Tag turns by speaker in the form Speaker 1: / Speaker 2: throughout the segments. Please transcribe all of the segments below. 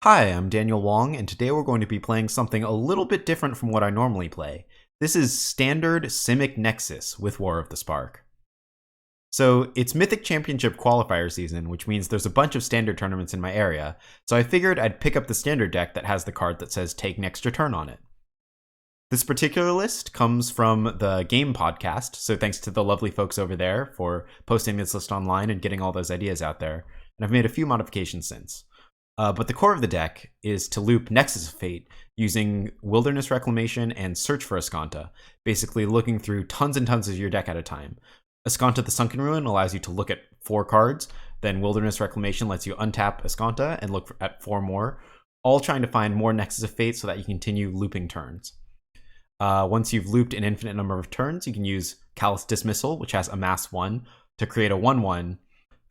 Speaker 1: Hi, I'm Daniel Wong, and today we're going to be playing something a little bit different from what I normally play. This is standard Simic Nexus with War of the Spark. So it's Mythic Championship qualifier season, which means there's a bunch of standard tournaments in my area, so I figured I'd pick up the standard deck that has the card that says take next your turn on it. This particular list comes from the Game Podcast, so thanks to the lovely folks over there for posting this list online and getting all those ideas out there, and I've made a few modifications since. But the core of the deck is to loop Nexus of Fate using Wilderness Reclamation and Search for Azcanta, basically looking through tons and tons of your deck at a time. Azcanta the Sunken Ruin allows you to look at 4 cards, then Wilderness Reclamation lets you untap Azcanta and look at 4 more, all trying to find more Nexus of Fate so that you continue looping turns. Once you've looped an infinite number of turns, you can use Callous Dismissal, which has Amass 1, to create a 1/1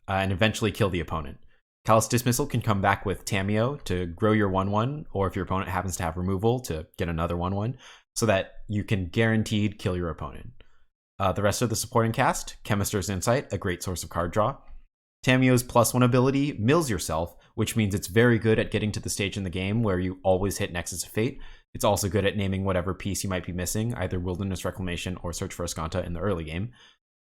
Speaker 1: and eventually kill the opponent. Callous Dismissal can come back with Tamiyo to grow your 1/1, or if your opponent happens to have removal, to get another 1/1, so that you can guaranteed kill your opponent. The rest of the supporting cast: Chemister's Insight, a great source of card draw. Tamiyo's +1 ability mills yourself, which means it's very good at getting to the stage in the game where you always hit Nexus of Fate. It's also good at naming whatever piece you might be missing, either Wilderness Reclamation or Search for Azcanta in the early game.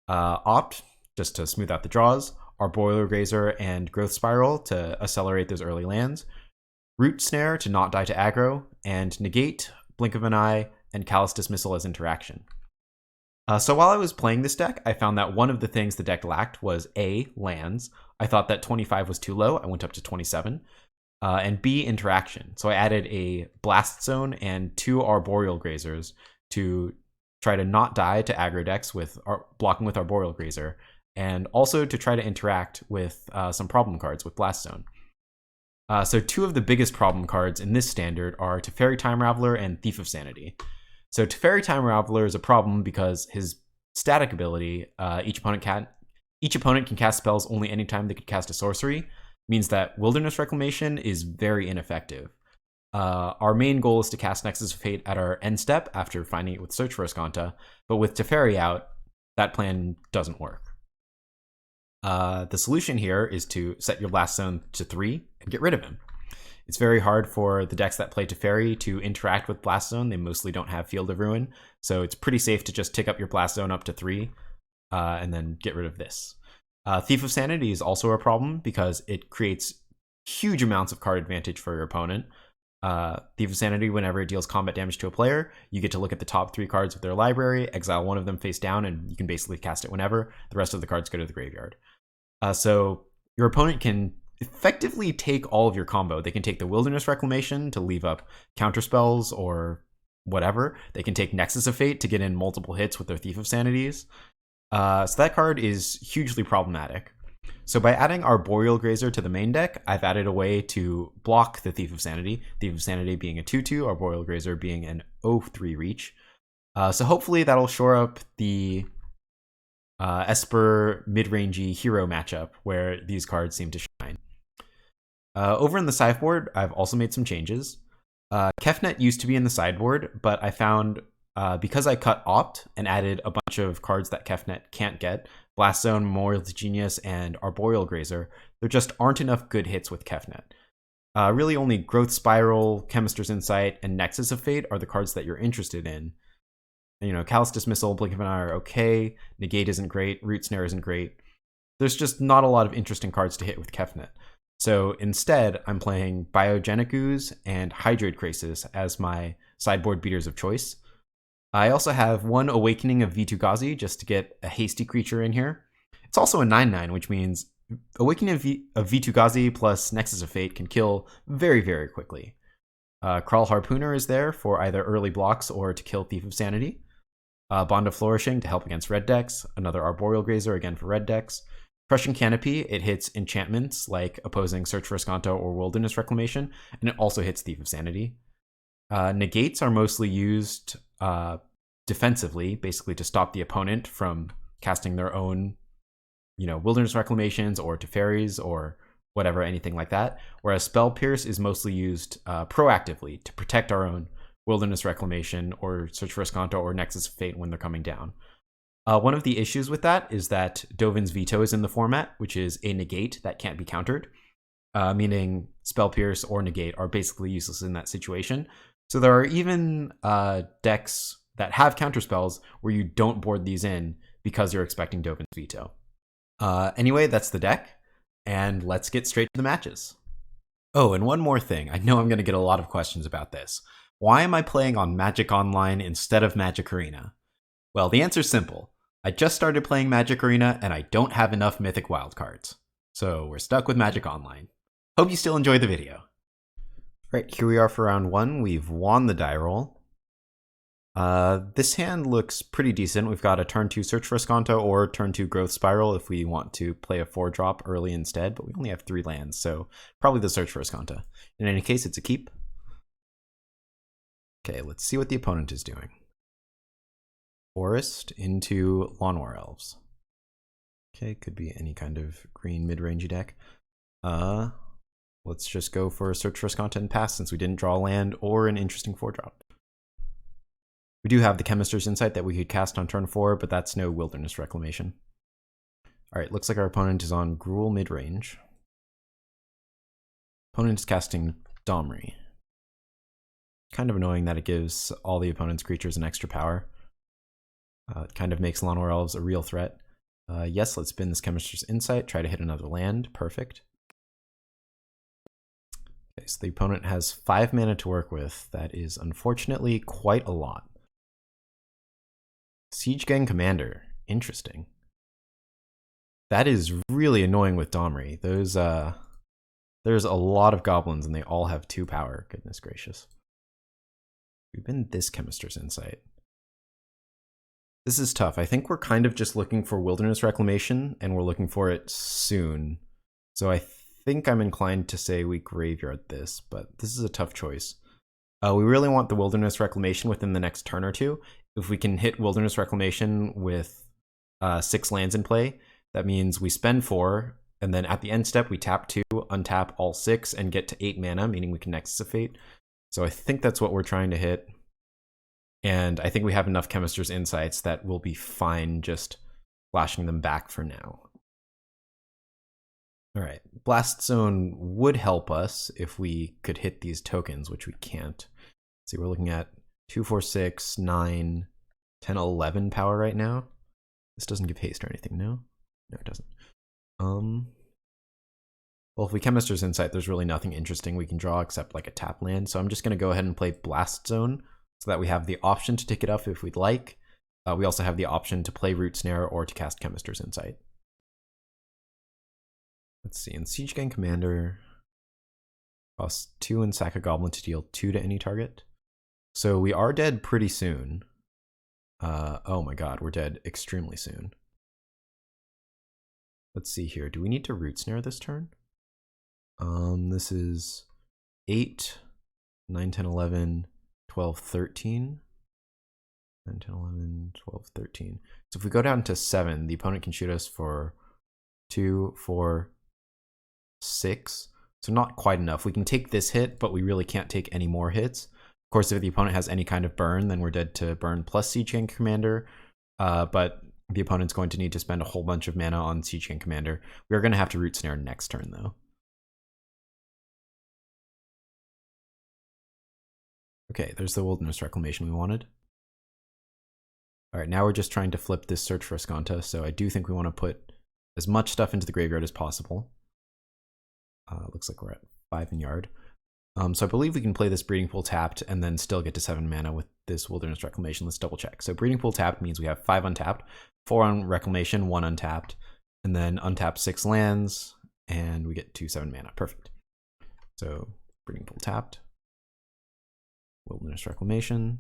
Speaker 1: Opt, just to smooth out the draws. Arboreal Grazer and Growth Spiral to accelerate those early lands, Root Snare to not die to aggro, and Negate, Blink of an Eye, and Callous Dismissal as interaction. So while I was playing this deck, I found that one of the things the deck lacked was A, lands. I thought that 25 was too low, I went up to 27, and B, interaction. So I added a Blast Zone and 2 Arboreal Grazers to try to not die to aggro decks with blocking with Arboreal Grazer, and also to try to interact with some problem cards with Blast Zone. So 2 of the biggest problem cards in this standard are Teferi Time Raveler and Thief of Sanity. So Teferi Time Raveler is a problem because his static ability, each opponent can cast spells only anytime they could cast a sorcery, means that Wilderness Reclamation is very ineffective. Our main goal is to cast Nexus of Fate at our end step after finding it with Search for Azcanta, but with Teferi out, that plan doesn't work. The solution here is to set your Blast Zone to 3 and get rid of him. It's very hard for the decks that play Teferi to interact with Blast Zone. They mostly don't have Field of Ruin, so it's pretty safe to just tick up your Blast Zone up to 3 and then get rid of this. Thief of Sanity is also a problem because it creates huge amounts of card advantage for your opponent. Thief of Sanity, whenever it deals combat damage to a player, you get to look at the top 3 cards of their library, exile one of them face down, and you can basically cast it whenever. The rest of the cards go to the graveyard. So your opponent can effectively take all of your combo. They can take the Wilderness Reclamation to leave up counterspells or whatever. They can take Nexus of Fate to get in multiple hits with their Thief of Sanities. So that card is hugely problematic. So by adding Arboreal Grazer to the main deck, I've added a way to block the Thief of Sanity. Thief of Sanity being a 2/2, Arboreal Grazer being an 0/3 reach. So hopefully that'll shore up the Esper mid-rangey hero matchup where these cards seem to shine. Over in the sideboard, I've also made some changes. Kefnet used to be in the sideboard, but I found because I cut Opt and added a bunch of cards that Kefnet can't get, Blast Zone, Memorial's Genius, and Arboreal Grazer, there just aren't enough good hits with Kefnet. Really only Growth Spiral, Chemister's Insight, and Nexus of Fate are the cards that you're interested in. Callous Dismissal, Blink of an Eye are okay, Negate isn't great, Root Snare isn't great. There's just not a lot of interesting cards to hit with Kefnet. So instead, I'm playing Biogenic Ooze and Hydroid Krasis as my sideboard beaters of choice. I also have 1 Awakening of Vitu-Ghazi just to get a hasty creature in here. It's also a 9/9, which means Awakening of Vitu-Ghazi plus Nexus of Fate can kill very, very quickly. Kraul Harpooner is there for either early blocks or to kill Thief of Sanity. Bond of Flourishing to help against red decks. Another Arboreal Grazer again for red decks. Crushing Canopy, it hits enchantments like opposing Search for Azcanta or Wilderness Reclamation, and it also hits Thief of Sanity. Negates are mostly used defensively, basically to stop the opponent from casting their own, Wilderness Reclamations or Teferis or whatever, anything like that. Whereas Spell Pierce is mostly used proactively to protect our own Wilderness Reclamation or Search for Azcanta or Nexus of Fate when they're coming down. One of the issues with that is that Dovin's Veto is in the format, which is a negate that can't be countered. meaning Spell Pierce or Negate are basically useless in that situation. So there are even decks that have counterspells where you don't board these in because you're expecting Dovin's Veto. Anyway, that's the deck, and let's get straight to the matches. Oh, and one more thing. I know I'm going to get a lot of questions about this. Why am I playing on Magic Online instead of Magic Arena? Well, the answer's simple. I just started playing Magic Arena, and I don't have enough Mythic wildcards. So we're stuck with Magic Online. Hope you still enjoyed the video. Right, here we are for round 1. We've won the die roll. This hand looks pretty decent. We've got a turn 2 Search for Azcanta or turn 2 Growth Spiral if we want to play a 4-drop early instead, but we only have 3 lands, so probably the Search for Azcanta. In any case, it's a keep. Okay, let's see what the opponent is doing. Forest into Lawnmower Elves. Okay, could be any kind of green mid-rangey deck. Let's just go for Search for Azcanta and pass since we didn't draw a land or an interesting 4-drop. We do have the Chemister's Insight that we could cast on turn 4, but that's no Wilderness Reclamation. Alright, looks like our opponent is on GRuul mid-range. Opponent is casting Domri. Kind of annoying that it gives all the opponent's creatures an extra power. It kind of makes Lawnmower Elves a real threat. Yes, let's spin this Chemister's Insight, try to hit another land. Perfect. Okay, so the opponent has 5 mana to work with. That is unfortunately quite a lot. Siege Gang Commander. Interesting. That is really annoying with Domri. There's a lot of goblins and they all have 2 power. Goodness gracious. We've been this Chemister's Insight. This is tough. I think we're kind of just looking for Wilderness Reclamation, and we're looking for it soon. So I think I'm inclined to say we graveyard this, but this is a tough choice. We really want the Wilderness Reclamation within the next turn or 2. If we can hit Wilderness Reclamation with 6 lands in play, that means we spend 4, and then at the end step we tap 2, untap all 6, and get to 8 mana, meaning we can Nexus of Fate. So I think that's what we're trying to hit. And I think we have enough Chemister's Insights that we'll be fine just flashing them back for now. Alright, Blast Zone would help us if we could hit these tokens, which we can't. See, we're looking at 2, 4, 6, 9, 10, 11 power right now. This doesn't give haste or anything, no? No, it doesn't. Well, if we Chemister's Insight, there's really nothing interesting we can draw except like a tap land, so I'm just going to go ahead and play Blast Zone so that we have the option to take it up if we'd like. We also have the option to play Root Snare or to cast Chemister's Insight. Let's see, in Siege Gang Commander, cost 2 and sack a goblin to deal 2 to any target. So we are dead pretty soon. Oh my god, we're dead extremely soon. Let's see here, do we need to Root Snare this turn? This is 8, 9, 10, 11, 12, 13. 9, 10, 11, 12, 13. So if we go down to 7, the opponent can shoot us for 2, 4, 6. So not quite enough. We can take this hit, but we really can't take any more hits. Of course, if the opponent has any kind of burn, then we're dead to burn plus Siege Gang Commander. But the opponent's going to need to spend a whole bunch of mana on Siege Gang Commander. We are going to have to Root Snare next turn, though. Okay, there's the Wilderness Reclamation we wanted. Alright, now we're just trying to flip this Search for Azcanta, so I do think we want to put as much stuff into the graveyard as possible. Looks like we're at 5 in yard. So I believe we can play this Breeding Pool tapped and then still get to 7 mana with this Wilderness Reclamation. Let's double check. So Breeding Pool tapped means we have 5 untapped, 4 on Reclamation, 1 untapped, and then untap 6 lands, and we get to 7 mana. Perfect. So Breeding Pool tapped, Wilderness Reclamation,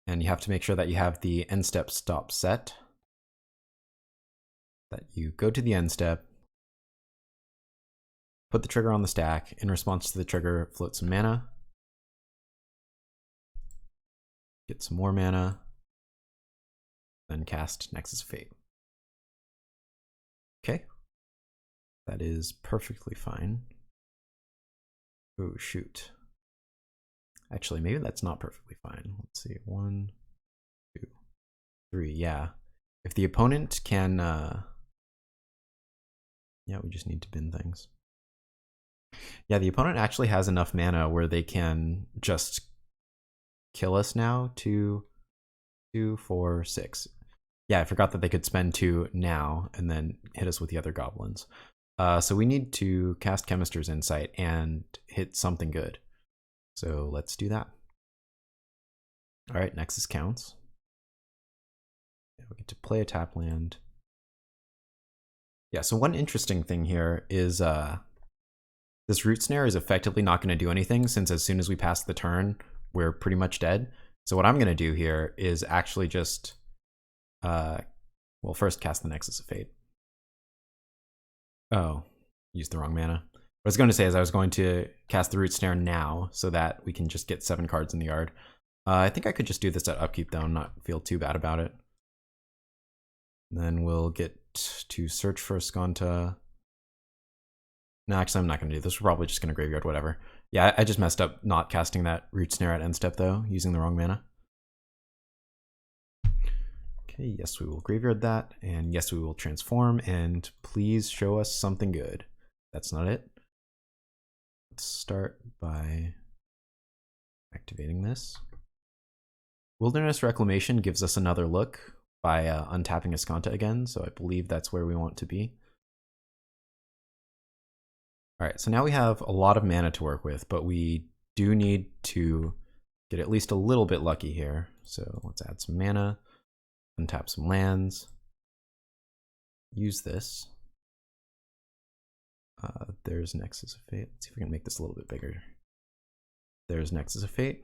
Speaker 1: and you have to make sure that you have the end step stop set, that you go to the end step, put the trigger on the stack, in response to the trigger, float some mana, get some more mana, then cast Nexus of Fate. Okay, that is perfectly fine. Oh shoot. Actually, maybe that's not perfectly fine. Let's see, 1, 2, 3, yeah. If the opponent can Yeah, we just need to bin things. Yeah, the opponent actually has enough mana where they can just kill us now. 2, 4, 6. Yeah, I forgot that they could spend 2 now and then hit us with the other goblins. So we need to cast Chemister's Insight and hit something good. So let's do that. All right, Nexus counts. Yeah, we get to play a tap land. Yeah, so one interesting thing here is this Root Snare is effectively not going to do anything, since as soon as we pass the turn, we're pretty much dead. So what I'm going to do here is actually just, well, first cast the Nexus of Fate. Oh, used the wrong mana. What I was going to say is I was going to cast the Root Snare now so that we can just get 7 cards in the yard. I think I could just do this at upkeep though and not feel too bad about it. Then we'll get to search for Azcanta. No, actually I'm not going to do this. We're probably just going to graveyard whatever. Yeah, I just messed up not casting that Root Snare at end step though, using the wrong mana. Okay, yes, we will graveyard that, and yes, we will transform, and please show us something good. That's not it. Let's start by activating this. Wilderness Reclamation gives us another look by untapping Azcanta again, so I believe that's where we want to be. All right, so now we have a lot of mana to work with, but we do need to get at least a little bit lucky here. So let's add some mana. Untap some lands, use this. There's Nexus of Fate. Let's see if we can make this a little bit bigger. There's Nexus of Fate.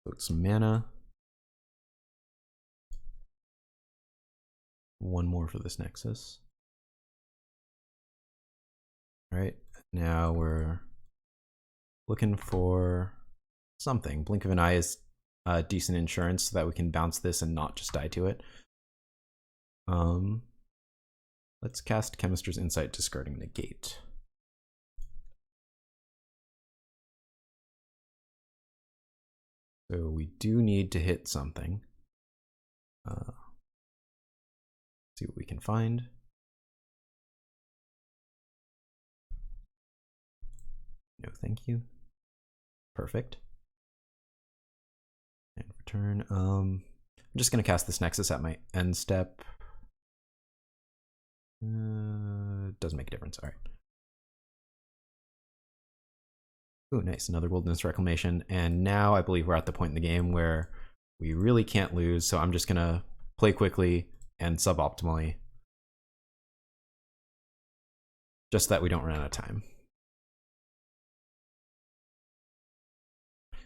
Speaker 1: Put some mana. One more for this Nexus. All right, now we're looking for something. Blink of an Eye is decent insurance so that we can bounce this and not just die to it. Let's cast Chemister's Insight, discarding Negate. So we do need to hit something. See what we can find. No, thank you. Perfect. And return. I'm just going to cast this Nexus at my end step. Doesn't make a difference. All right. Ooh, nice. Another Wilderness Reclamation. And now I believe we're at the point in the game where we really can't lose. So I'm just going to play quickly and suboptimally, just so that we don't run out of time.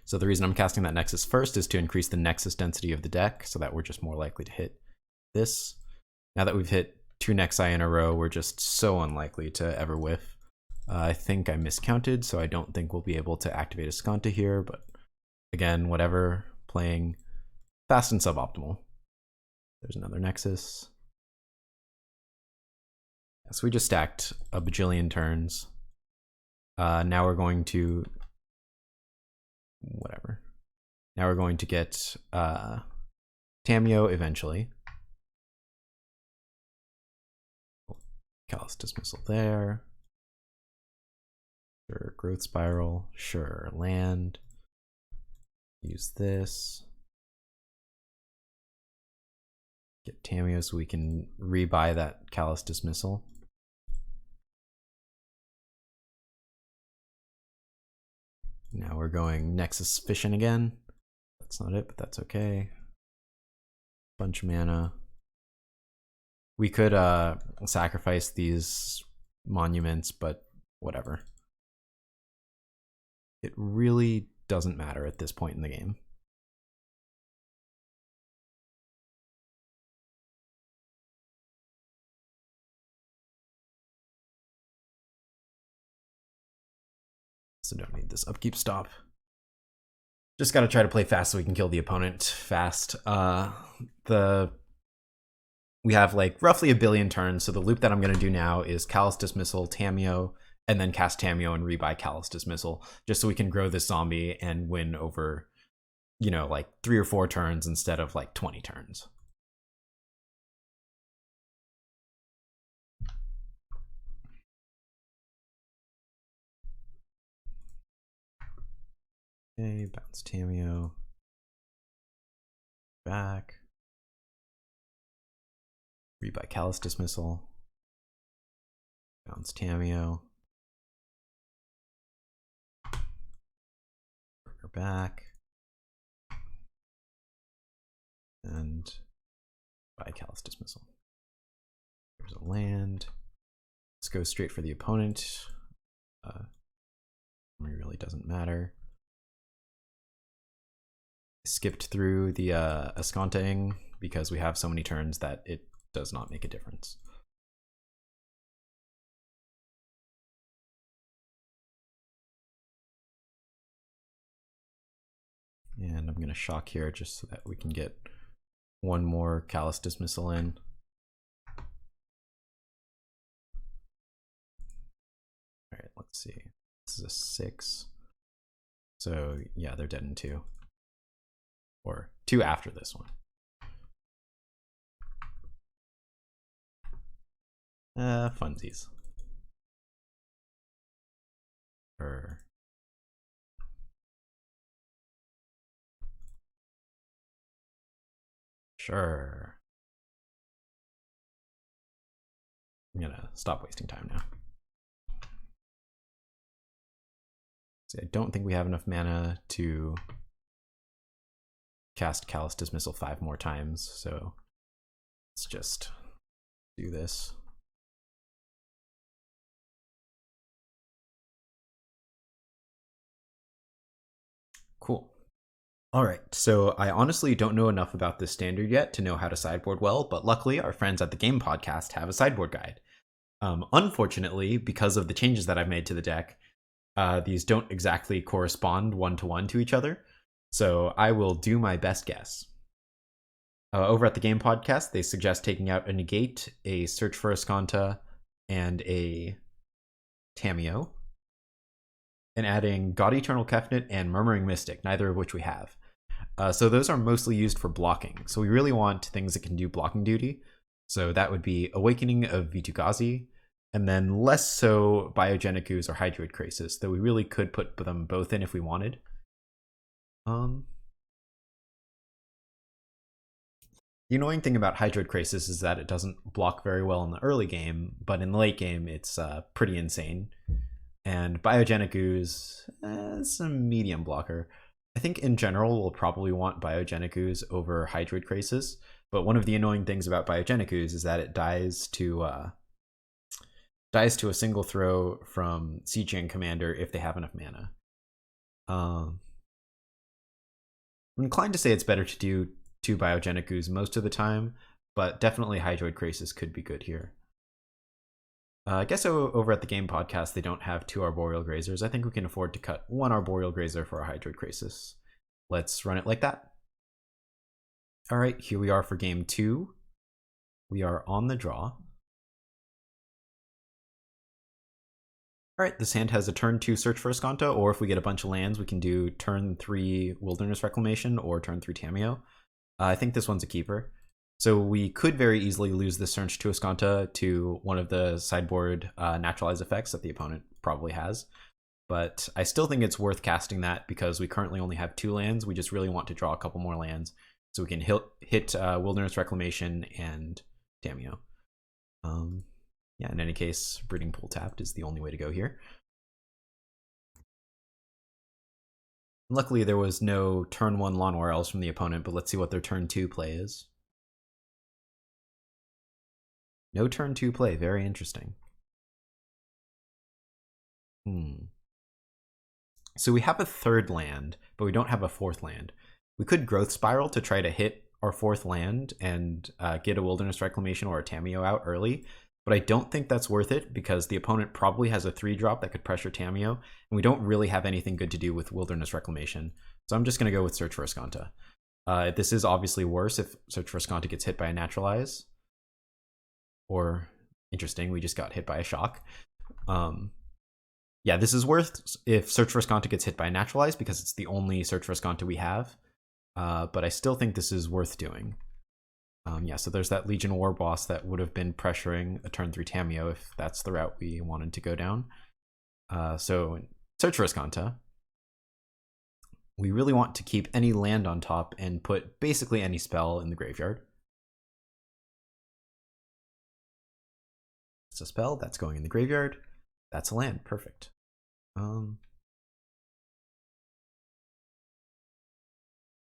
Speaker 1: So the reason I'm casting that Nexus first is to increase the Nexus density of the deck so that we're just more likely to hit this. Now that we've hit 2 Nexi in a row, we're just so unlikely to ever whiff. I think I miscounted, so I don't think we'll be able to activate Azcanta here, but again, whatever, playing fast and suboptimal. There's another Nexus. So we just stacked a bajillion turns. Now we're going to whatever. Now we're going to get Tamiyo eventually. Callous Dismissal there. Sure, Growth Spiral. Sure, land. Use this. Get Tamiyo so we can rebuy that Callous Dismissal. Now we're going Nexus Fission again. That's not it, but that's okay. Bunch of mana. We could sacrifice these monuments, but whatever. It really doesn't matter at this point in the game. So don't need this upkeep stop. Just gotta try to play fast so we can kill the opponent fast. We have like roughly a billion turns, so the loop that I'm gonna do now is Callous Dismissal, Tamiyo, and then cast Tamiyo and rebuy Callous Dismissal, just so we can grow this zombie and win over, you know, like 3 or 4 turns instead of like 20 turns. Okay, bounce Tamiyo. Back. Rebuy Callous Dismissal. Bounce Tamiyo. Bring her back. And buy Callous Dismissal. There's a land. Let's go straight for the opponent. It really doesn't matter. Skipped through the Azcanta-ing because we have so many turns that it does not make a difference. And I'm going to shock here just so that we can get one more Callous Dismissal in. All right, let's see. This is a 6. So yeah, they're dead in 2. Or 2 after this one. Funsies. Sure. I'm gonna stop wasting time now. See, I don't think we have enough mana to cast Callous Dismissal 5 more times, so let's just do this. Cool. All right, so I honestly don't know enough about this standard yet to know how to sideboard well, but luckily our friends at the Game Podcast have a sideboard guide. Unfortunately, because of the changes that I've made to the deck, these don't exactly correspond one-to-one to each other, so I will do my best guess. Over at the Game Podcast, they suggest taking out a Negate, a Search for Azcanta, and a Tamiyo, and adding God Eternal Kefnet and Murmuring Mystic, neither of which we have. So those are mostly used for blocking. So we really want things that can do blocking duty. So that would be Awakening of Vitu-Ghazi, and then less so Biogenic Ooze or Hydroid Krasis, though we really could put them both in if we wanted. The annoying thing about Hydroid Krasis is that it doesn't block very well in the early game, but in the late game it's pretty insane. And Biogenic Ooze is a medium blocker. I think in general we'll probably want Biogenic Ooze over Hydroid Krasis, but one of the annoying things about Biogenic Ooze is that it dies to a single throw from Siege Commander if they have enough mana. I'm inclined to say it's better to do 2 Biogenic Ooze most of the time, but definitely Hydroid Krasis could be good here. I guess over at the Game Podcast, they don't have 2 Arboreal Grazers. I think we can afford to cut 1 Arboreal Grazer for a Hydroid Krasis. Let's run it like that. All right, here we are for game 2. We are on the draw. All right, this hand has a turn 2 Search for Azcanta, or if we get a bunch of lands, we can do turn 3 Wilderness Reclamation or turn 3 Tamiyo. I think this one's a keeper. So we could very easily lose the Search to Azcanta to one of the sideboard naturalize effects that the opponent probably has. But I still think it's worth casting that because we currently only have 2 lands. We just really want to draw a couple more lands so we can hit Wilderness Reclamation and Tamiyo. Yeah, in any case, Breeding Pool tapped is the only way to go here. Luckily, there was no turn 1 Lawnmower Elves from the opponent, but let's see what their turn 2 play is. No turn 2 play, very interesting. So we have a 3rd land, but we don't have a 4th land. We could Growth Spiral to try to hit our 4th land and get a Wilderness Reclamation or a Tamiyo out early, but I don't think that's worth it because the opponent probably has a 3-drop that could pressure Tamiyo, and we don't really have anything good to do with Wilderness Reclamation. So I'm just going to go with Search for Azcanta. This is obviously worse if Search for Azcanta gets hit by a Naturalize. Or, interesting, we just got hit by a shock. Yeah, this is worth if Search for Azcanta gets hit by a Naturalize because it's the only Search for Azcanta we have. But I still think this is worth doing. Yeah, so there's that Legion War boss that would have been pressuring a turn 3 Tamiyo if that's the route we wanted to go down. So Search for Azcanta. we really want to keep any land on top and put basically any spell in the graveyard. It's a spell that's going in the graveyard. That's a land. Perfect. Yeah,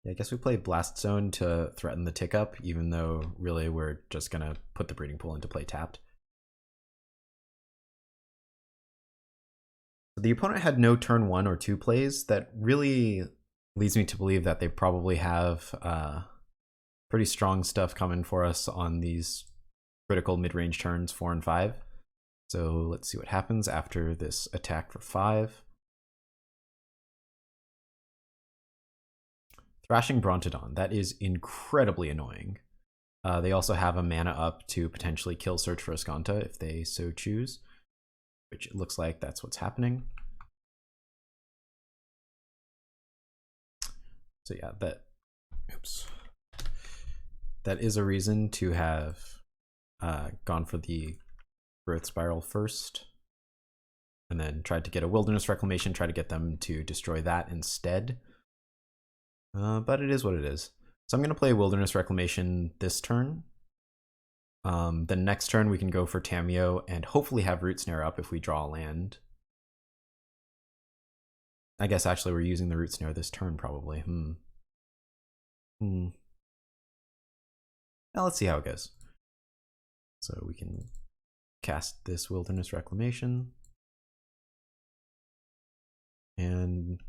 Speaker 1: I guess we play Blast Zone to threaten the tick up, even though really we're just gonna put the Breeding Pool into play tapped. The opponent had no turn 1 or 2 plays. That really leads me to believe that they probably have pretty strong stuff coming for us on these critical mid-range turns 4 and 5. So let's see what happens after this attack for 5. Thrashing Brontodon, that is incredibly annoying. They also have a mana up to potentially kill Search for Azcanta if they so choose, which it looks like that's what's happening. So yeah, that is a reason to have gone for the Growth Spiral first, and then tried to get a Wilderness Reclamation, try to get them to destroy that instead. But it is what it is. So I'm going to play Wilderness Reclamation this turn. The next turn we can go for Tamiyo and hopefully have Root Snare up if we draw a land. I guess actually we're using the Root Snare this turn probably. Now let's see how it goes. So we can cast this Wilderness Reclamation. And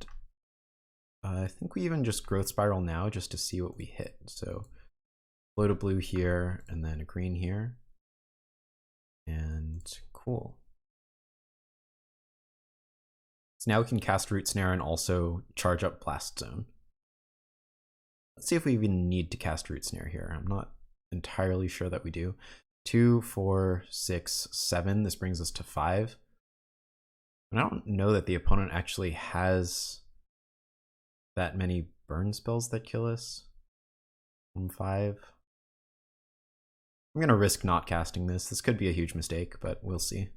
Speaker 1: I think we even just Growth Spiral now just to see what we hit. So float a blue here and then a green here. And cool. So now we can cast Root Snare and also charge up Blast Zone. Let's see if we even need to cast Root Snare here. I'm not entirely sure that we do. 2, 4, 6, 7. This brings us to 5. And I don't know that the opponent actually has that many burn spells that kill us from 5. I'm going to risk not casting this. This could be a huge mistake, but we'll see.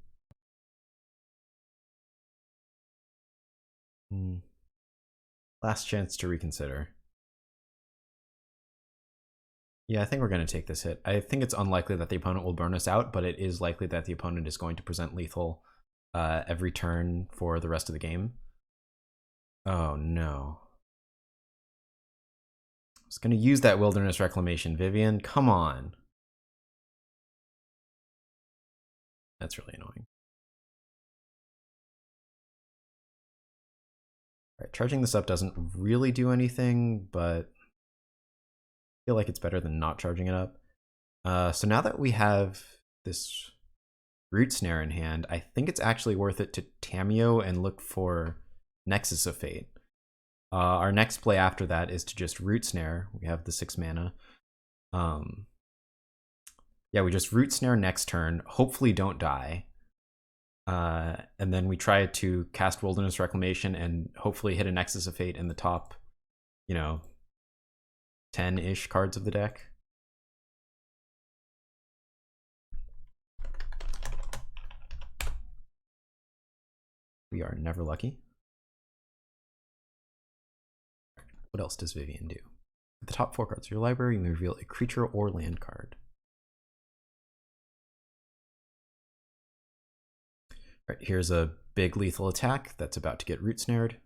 Speaker 1: Last chance to reconsider. Yeah, I think we're going to take this hit. I think it's unlikely that the opponent will burn us out, but it is likely that the opponent is going to present lethal every turn for the rest of the game. Oh no. I was going to use that Wilderness Reclamation, Vivian. Come on. That's really annoying. All right, charging this up doesn't really do anything, but I feel like it's better than not charging it up. So now that we have this Root Snare in hand, I think it's actually worth it to Tamiyo and look for Nexus of Fate. Our next play after that is to just Root Snare. We have the 6 mana. Yeah, we just Root Snare next turn, hopefully don't die. And then we try to cast Wilderness Reclamation and hopefully hit a Nexus of Fate in the top, 10-ish cards of the deck. We are never lucky. What else does Vivian do? At the top 4 cards of your library, you may reveal a creature or land card. All right, here's a big lethal attack that's about to get Root Snared.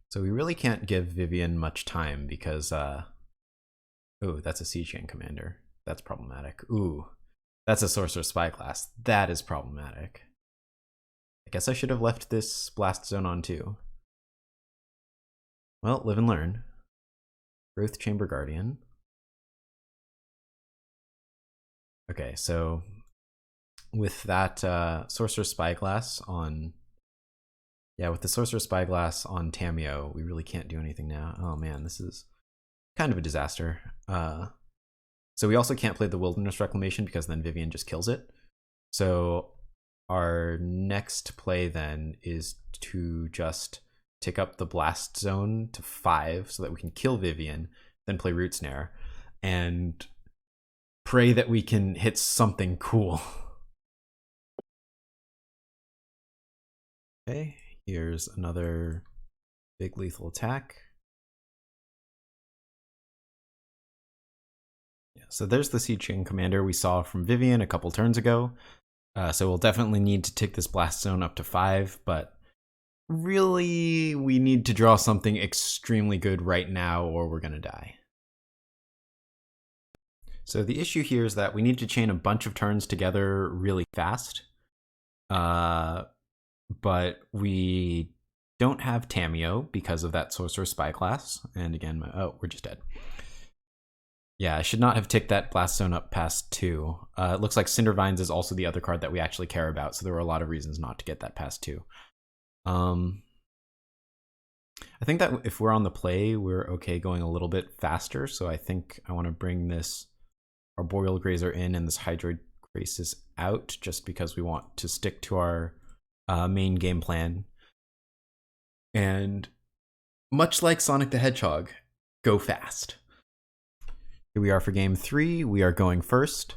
Speaker 1: So we really can't give Vivian much time because, oh, that's a Siege Gang Commander. That's problematic. Ooh, that's a Sorcerer Spyglass. That is problematic. I guess I should have left this Blast Zone on too. Well, live and learn. Growth Chamber Guardian. Okay, so with that Sorcerer Spyglass on... Yeah, with the Sorcerer Spyglass on Tamiyo, we really can't do anything now. Oh man, this is kind of a disaster. So we also can't play the Wilderness Reclamation because then Vivian just kills it. So our next play then is to just tick up the Blast Zone to 5 so that we can kill Vivian, then play Root Snare, and pray that we can hit something cool. Okay, Here's another big lethal attack. Yeah, so there's the Siege King Commander we saw from Vivian a couple turns ago. So we'll definitely need to tick this Blast Zone up to 5, but really we need to draw something extremely good right now or we're going to die. So the issue here is that we need to chain a bunch of turns together really fast. But we don't have Tamiyo because of that Sorcerer Spyglass. And again, oh, we're just dead. Yeah, I should not have ticked that Blast Zone up past 2. It looks like Cindervines is also the other card that we actually care about, so there were a lot of reasons not to get that past 2. I think that if we're on the play, we're okay going a little bit faster, so I think I want to bring this Arboreal Grazer in and this Hydroid Krasis out, just because we want to stick to our main game plan. And much like Sonic the Hedgehog, go fast. Here we are for game 3. We are going first.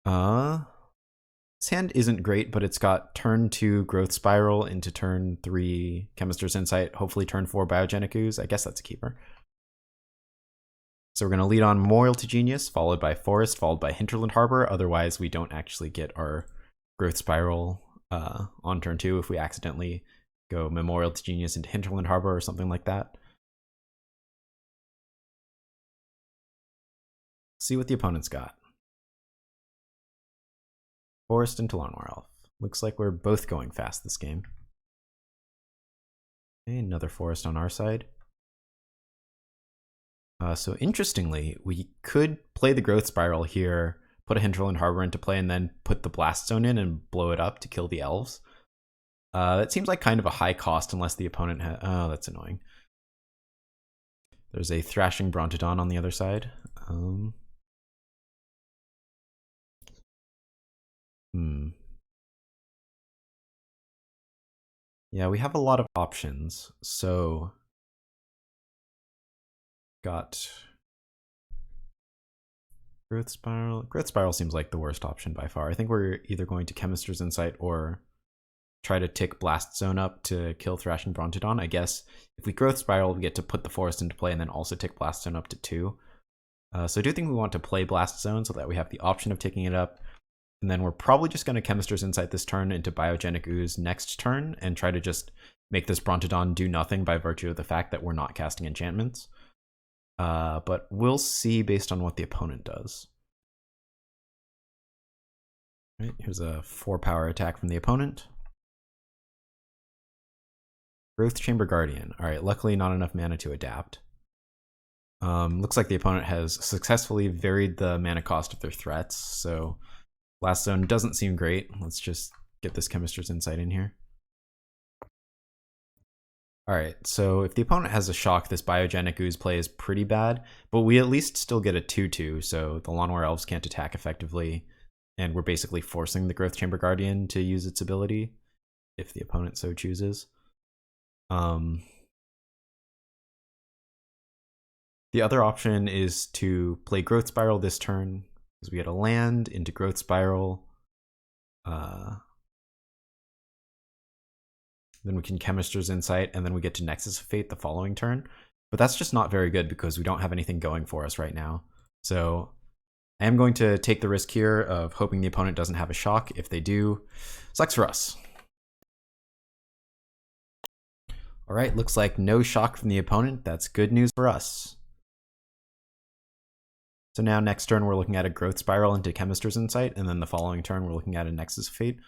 Speaker 1: This hand isn't great, but it's got turn 2 Growth Spiral into turn 3 Chemister's Insight, hopefully turn 4 Biogenic Ooze. I guess that's a keeper. So we're going to lead on Memorial to Genius, followed by Forest, followed by Hinterland Harbor. Otherwise, we don't actually get our Growth Spiral on turn 2 if we accidentally go Memorial to Genius into Hinterland Harbor or something like that. See what the opponent's got. Forest into Llanowar Elf. Looks like we're both going fast this game. Okay, another Forest on our side. So interestingly, we could play the Growth Spiral here, put a Hinterland Harbor into play, and then put the Blast Zone in and blow it up to kill the elves. That seems like kind of a high cost unless the opponent has... Oh, that's annoying. There's a Thrashing Brontodon on the other side. Yeah, we have a lot of options. So... got Growth Spiral. Growth Spiral seems like the worst option by far. I think we're either going to Chemister's Insight or try to tick Blast Zone up to kill Thrashing Brontodon. I guess if we Growth Spiral, we get to put the Forest into play and then also tick Blast Zone up to 2. So I do think we want to play Blast Zone so that we have the option of ticking it up. And then we're probably just going to Chemister's Insight this turn into Biogenic Ooze next turn and try to just make this Brontodon do nothing by virtue of the fact that we're not casting enchantments. But we'll see based on what the opponent does. All right, here's a 4-power attack from the opponent. Growth Chamber Guardian. All right, luckily not enough mana to adapt. Looks like the opponent has successfully varied the mana cost of their threats, so Blast Zone doesn't seem great. Let's just get this Chemister's Insight in here. Alright, so if the opponent has a shock, this Biogenic Ooze play is pretty bad, but we at least still get a 2-2, so the Llanowar Elves can't attack effectively, and we're basically forcing the Growth Chamber Guardian to use its ability, if the opponent so chooses. The other option is to play Growth Spiral this turn, because we get a land into Growth Spiral. Then we can Chemister's Insight, and then we get to Nexus of Fate the following turn. But that's just not very good because we don't have anything going for us right now. So I am going to take the risk here of hoping the opponent doesn't have a shock. If they do, sucks for us. All right, looks like no shock from the opponent. That's good news for us. So now next turn we're looking at a Growth Spiral into Chemister's Insight, and then the following turn we're looking at a Nexus of Fate.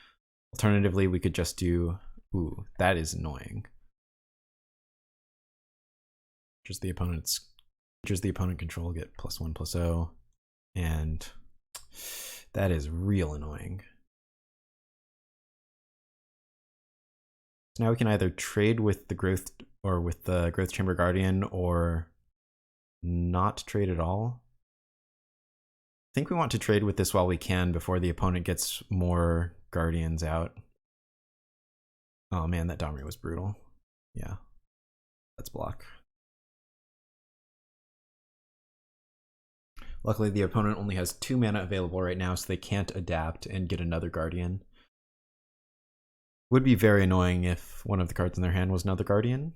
Speaker 1: Alternatively, we could just do... Ooh, that is annoying. Just the opponent control, get +1/+0, and that is real annoying. So now we can either trade with the Growth Chamber Guardian or not trade at all. I think we want to trade with this while we can before the opponent gets more Guardians out. Oh man, that Domri was brutal. Yeah, let's block. Luckily, the opponent only has 2 mana available right now, so they can't adapt and get another Guardian. Would be very annoying if one of the cards in their hand was another Guardian,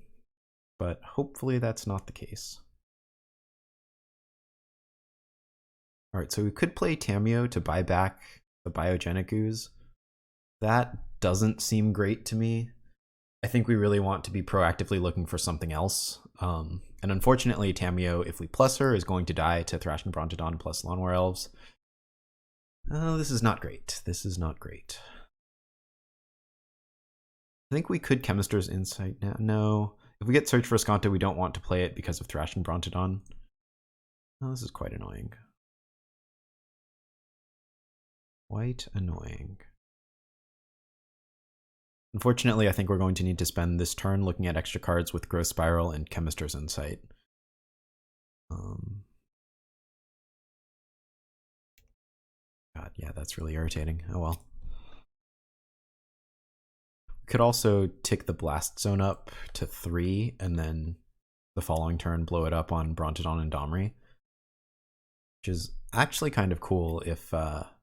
Speaker 1: but hopefully that's not the case. Alright, so we could play Tamiyo to buy back the Biogenic Ooze. That doesn't seem great to me. I think we really want to be proactively looking for something else. And unfortunately, Tamiyo, if we plus her, is going to die to Thrashing Brontodon plus Lawnmower Elves. Oh, this is not great. This is not great. I think we could Chemister's Insight now. No. If we get Search for Azcanta, we don't want to play it because of Thrashing Brontodon. Oh, this is quite annoying. Quite annoying. Unfortunately, I think we're going to need to spend this turn looking at extra cards with Growth Spiral and Chemister's Insight. God, yeah, that's really irritating. Oh well. We could also tick the Blast Zone up to 3 and then the following turn blow it up on Brontodon and Domri, which is actually kind of cool if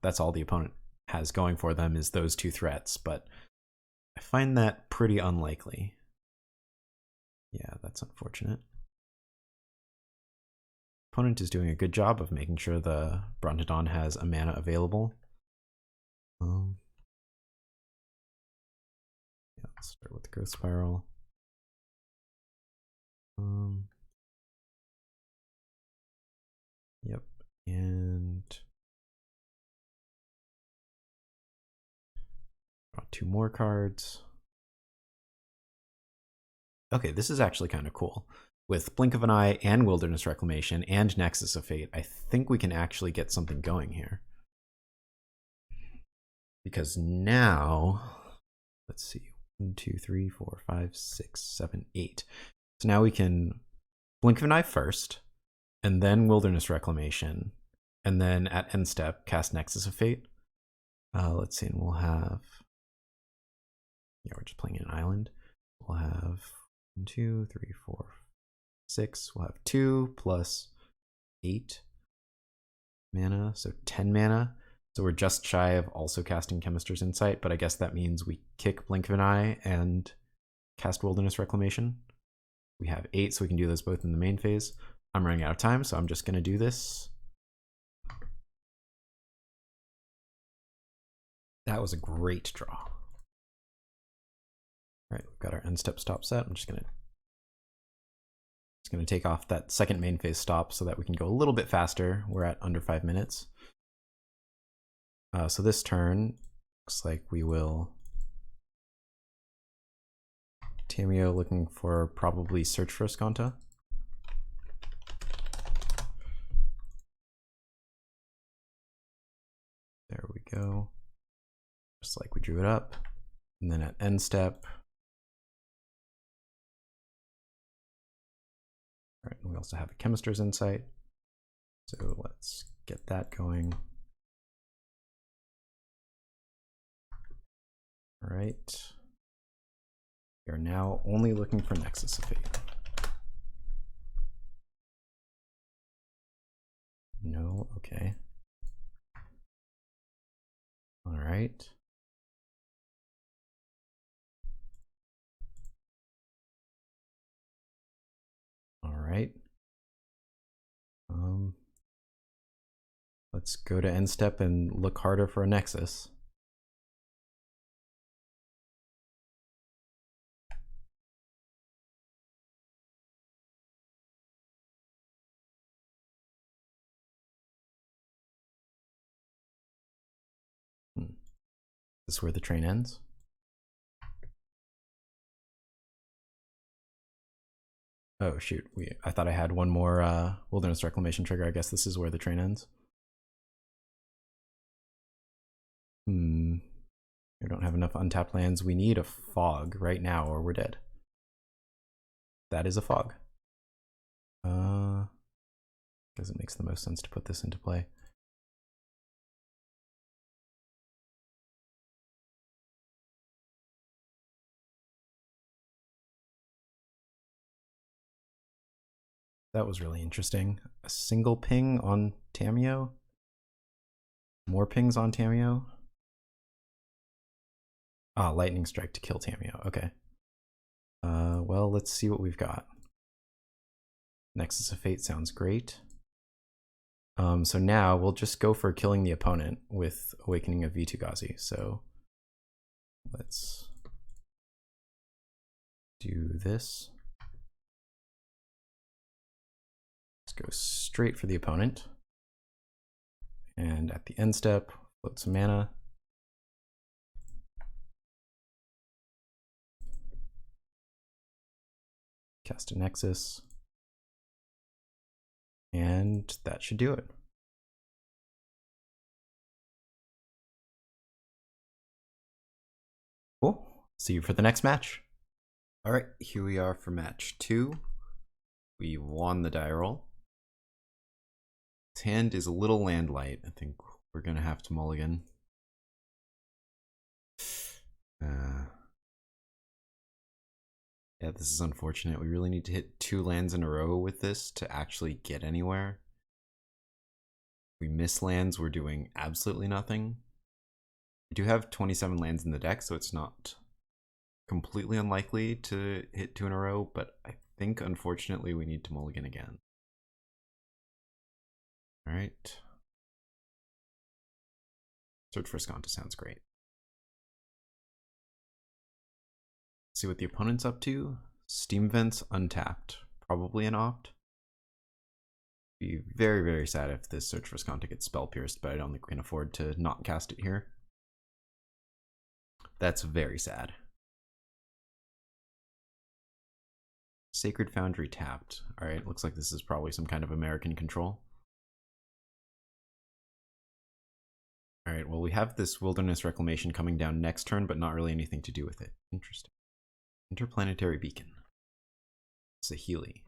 Speaker 1: that's all the opponent has going for them is those two threats, but I find that pretty unlikely. Yeah, that's unfortunate. Opponent is doing a good job of making sure the Brontodon has a mana available. Yeah, let's start with the Growth Spiral. Yep, and draw 2 more cards. Okay, this is actually kind of cool. With Blink of an Eye and Wilderness Reclamation and Nexus of Fate, I think we can actually get something going here. Because now, let's see, 1, 2, 3, 4, 5, 6, 7, 8. So now we can Blink of an Eye first, and then Wilderness Reclamation, and then at end step, cast Nexus of Fate. Let's see, and we'll have, yeah, we're just playing an island. We'll have 1, 2, 3, 4, 6. We'll have 2 plus 8 mana, so 10 mana. So we're just shy of also casting Chemister's Insight, but I guess that means we kick Blink of an Eye and cast Wilderness Reclamation. We have 8, so we can do those both in the main phase. I'm running out of time, so I'm just going to do this. That was a great draw. All right, we've got our end step stop set. I'm just going to take off that second main phase stop so that we can go a little bit faster. We're at under 5 minutes. So this turn looks like we will Tamiyo looking for probably Search for Azcanta. There we go. Just like we drew it up. And then at end step. All right, and we also have a Chemister's Insight. So let's get that going. All right. We are now only looking for Nexus of Fate. No, okay. All right. All right. Let's go to end step and look harder for a Nexus. Is this where the train ends? Oh shoot, I thought I had one more Wilderness Reclamation trigger. I guess this is where the train ends. We don't have enough untapped lands. We need a fog right now or we're dead. That is a fog. Because it makes the most sense to put this into play. That was really interesting. A single ping on Tamiyo? More pings on Tamiyo? Ah, Lightning Strike to kill Tamiyo. Okay. Well, let's see what we've got. Nexus of Fate sounds great. So now we'll just go for killing the opponent with Awakening of Vitu-Ghazi. So let's do this. Let's go straight for the opponent. And at the end step, float some mana. Cast a Nexus. And that should do it. Cool. See you for the next match. All right, here we are for match 2. We won the die roll. His hand is a little land light. I think we're going to have to mulligan. Yeah, this is unfortunate. We really need to hit 2 lands in a row with this to actually get anywhere. If we miss lands, we're doing absolutely nothing. We do have 27 lands in the deck, so it's not completely unlikely to hit 2 in a row, but I think unfortunately we need to mulligan again. All right. Search for Azcanta sounds great. See what the opponent's up to. Steam Vents untapped. Probably an opt. Be very, very sad if this Search for Azcanta gets spell pierced, but I don't think we can afford to not cast it here. That's very sad. Sacred Foundry tapped. Alright, looks like this is probably some kind of American control. Alright, well we have this Wilderness Reclamation coming down next turn, but not really anything to do with it. Interesting. Interplanetary Beacon. It's a Healy.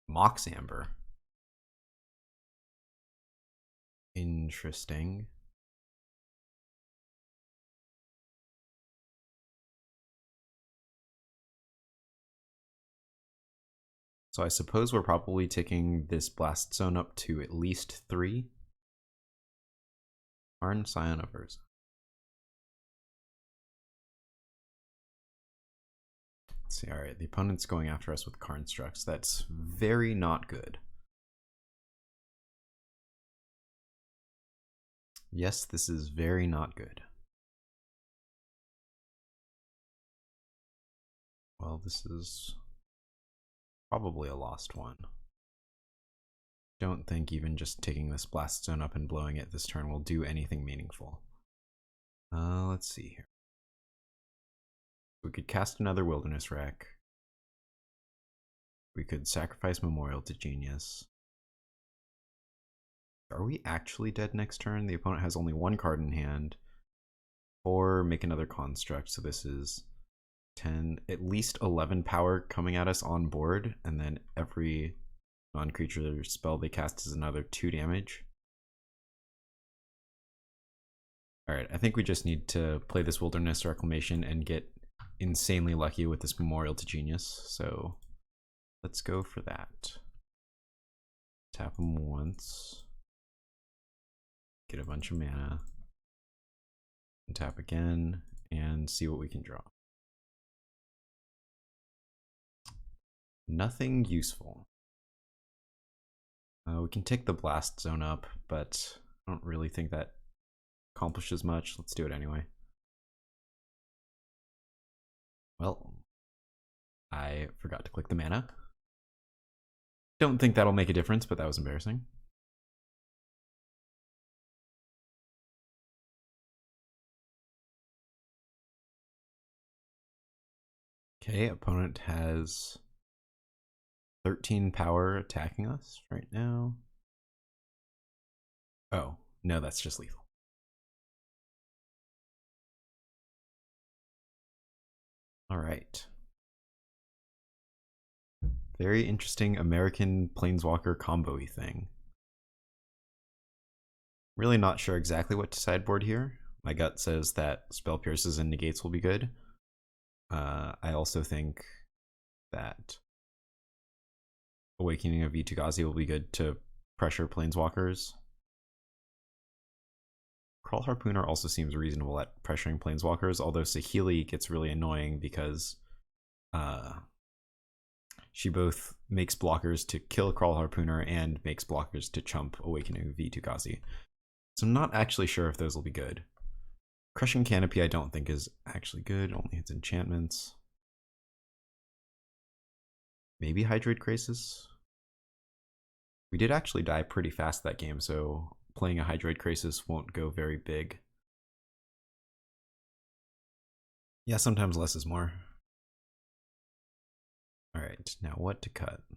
Speaker 1: Mox Amber. Interesting. So I suppose we're probably taking this Blast Zone up to at least 3. Karn, Scion of Urza. Let's see, alright, the opponent's going after us with Karn Structs. That's very not good. Yes, this is very not good. Well, this is probably a lost one. Don't think even just taking this Blast Zone up and blowing it this turn will do anything meaningful. Let's see here. We could cast another Wilderness Rec. We could sacrifice Memorial to Genius. Are we actually dead next turn? The opponent has only 1 card in hand. Or make another construct, so this is 10, at least 11 power coming at us on board, and then every non-creature spell they cast is another 2 damage. Alright, I think we just need to play this Wilderness Reclamation and get insanely lucky with this Memorial to Genius, so let's go for that. Tap them once. Get a bunch of mana. And tap again, and see what we can draw. Nothing useful. We can take the Blast Zone up, but I don't really think that accomplishes much. Let's do it anyway. Well, I forgot to click the mana. Don't think that'll make a difference, but that was embarrassing. Okay, opponent has 13 power attacking us right now. Oh, no, that's just lethal. All right. Very interesting American Planeswalker combo-y thing. Really not sure exactly what to sideboard here. My gut says that Spell Pierces and Negates will be good. I also think that Awakening of Vitu-Ghazi will be good to pressure Planeswalkers. Kraul Harpooner also seems reasonable at pressuring Planeswalkers, although Saheeli gets really annoying because she both makes blockers to kill Kraul Harpooner and makes blockers to chump Awakening of Vitu-Ghazi. So I'm not actually sure if those will be good. Crushing Canopy I don't think is actually good, only hits enchantments. Maybe Hydroid Krasis? We did actually die pretty fast that game, so playing a Hydroid Krasis won't go very big. Yeah, sometimes less is more. Alright, now what to cut? I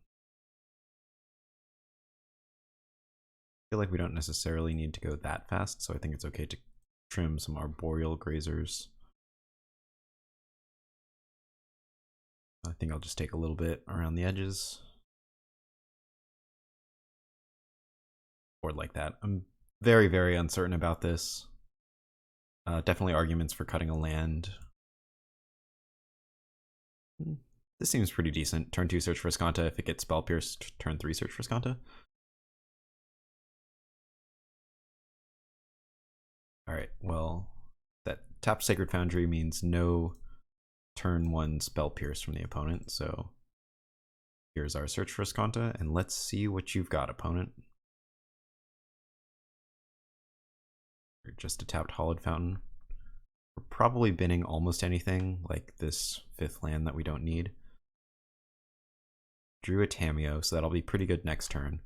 Speaker 1: feel like we don't necessarily need to go that fast, so I think it's okay to trim some Arboreal Grazers. I think I'll just take a little bit around the edges. Or like that. I'm very, very uncertain about this. Definitely arguments for cutting a land. This seems pretty decent. Turn 2 search for Azcanta. If it gets spell pierced, turn 3 search for Azcanta. Alright, well, that tap Sacred Foundry means no turn 1 spell pierce from the opponent, so here's our search for Azcanta, and let's see what you've got, opponent. Just a tapped Hollowed Fountain. We're probably binning almost anything, like this 5th land that we don't need. Drew a Tamiyo, so that'll be pretty good next turn.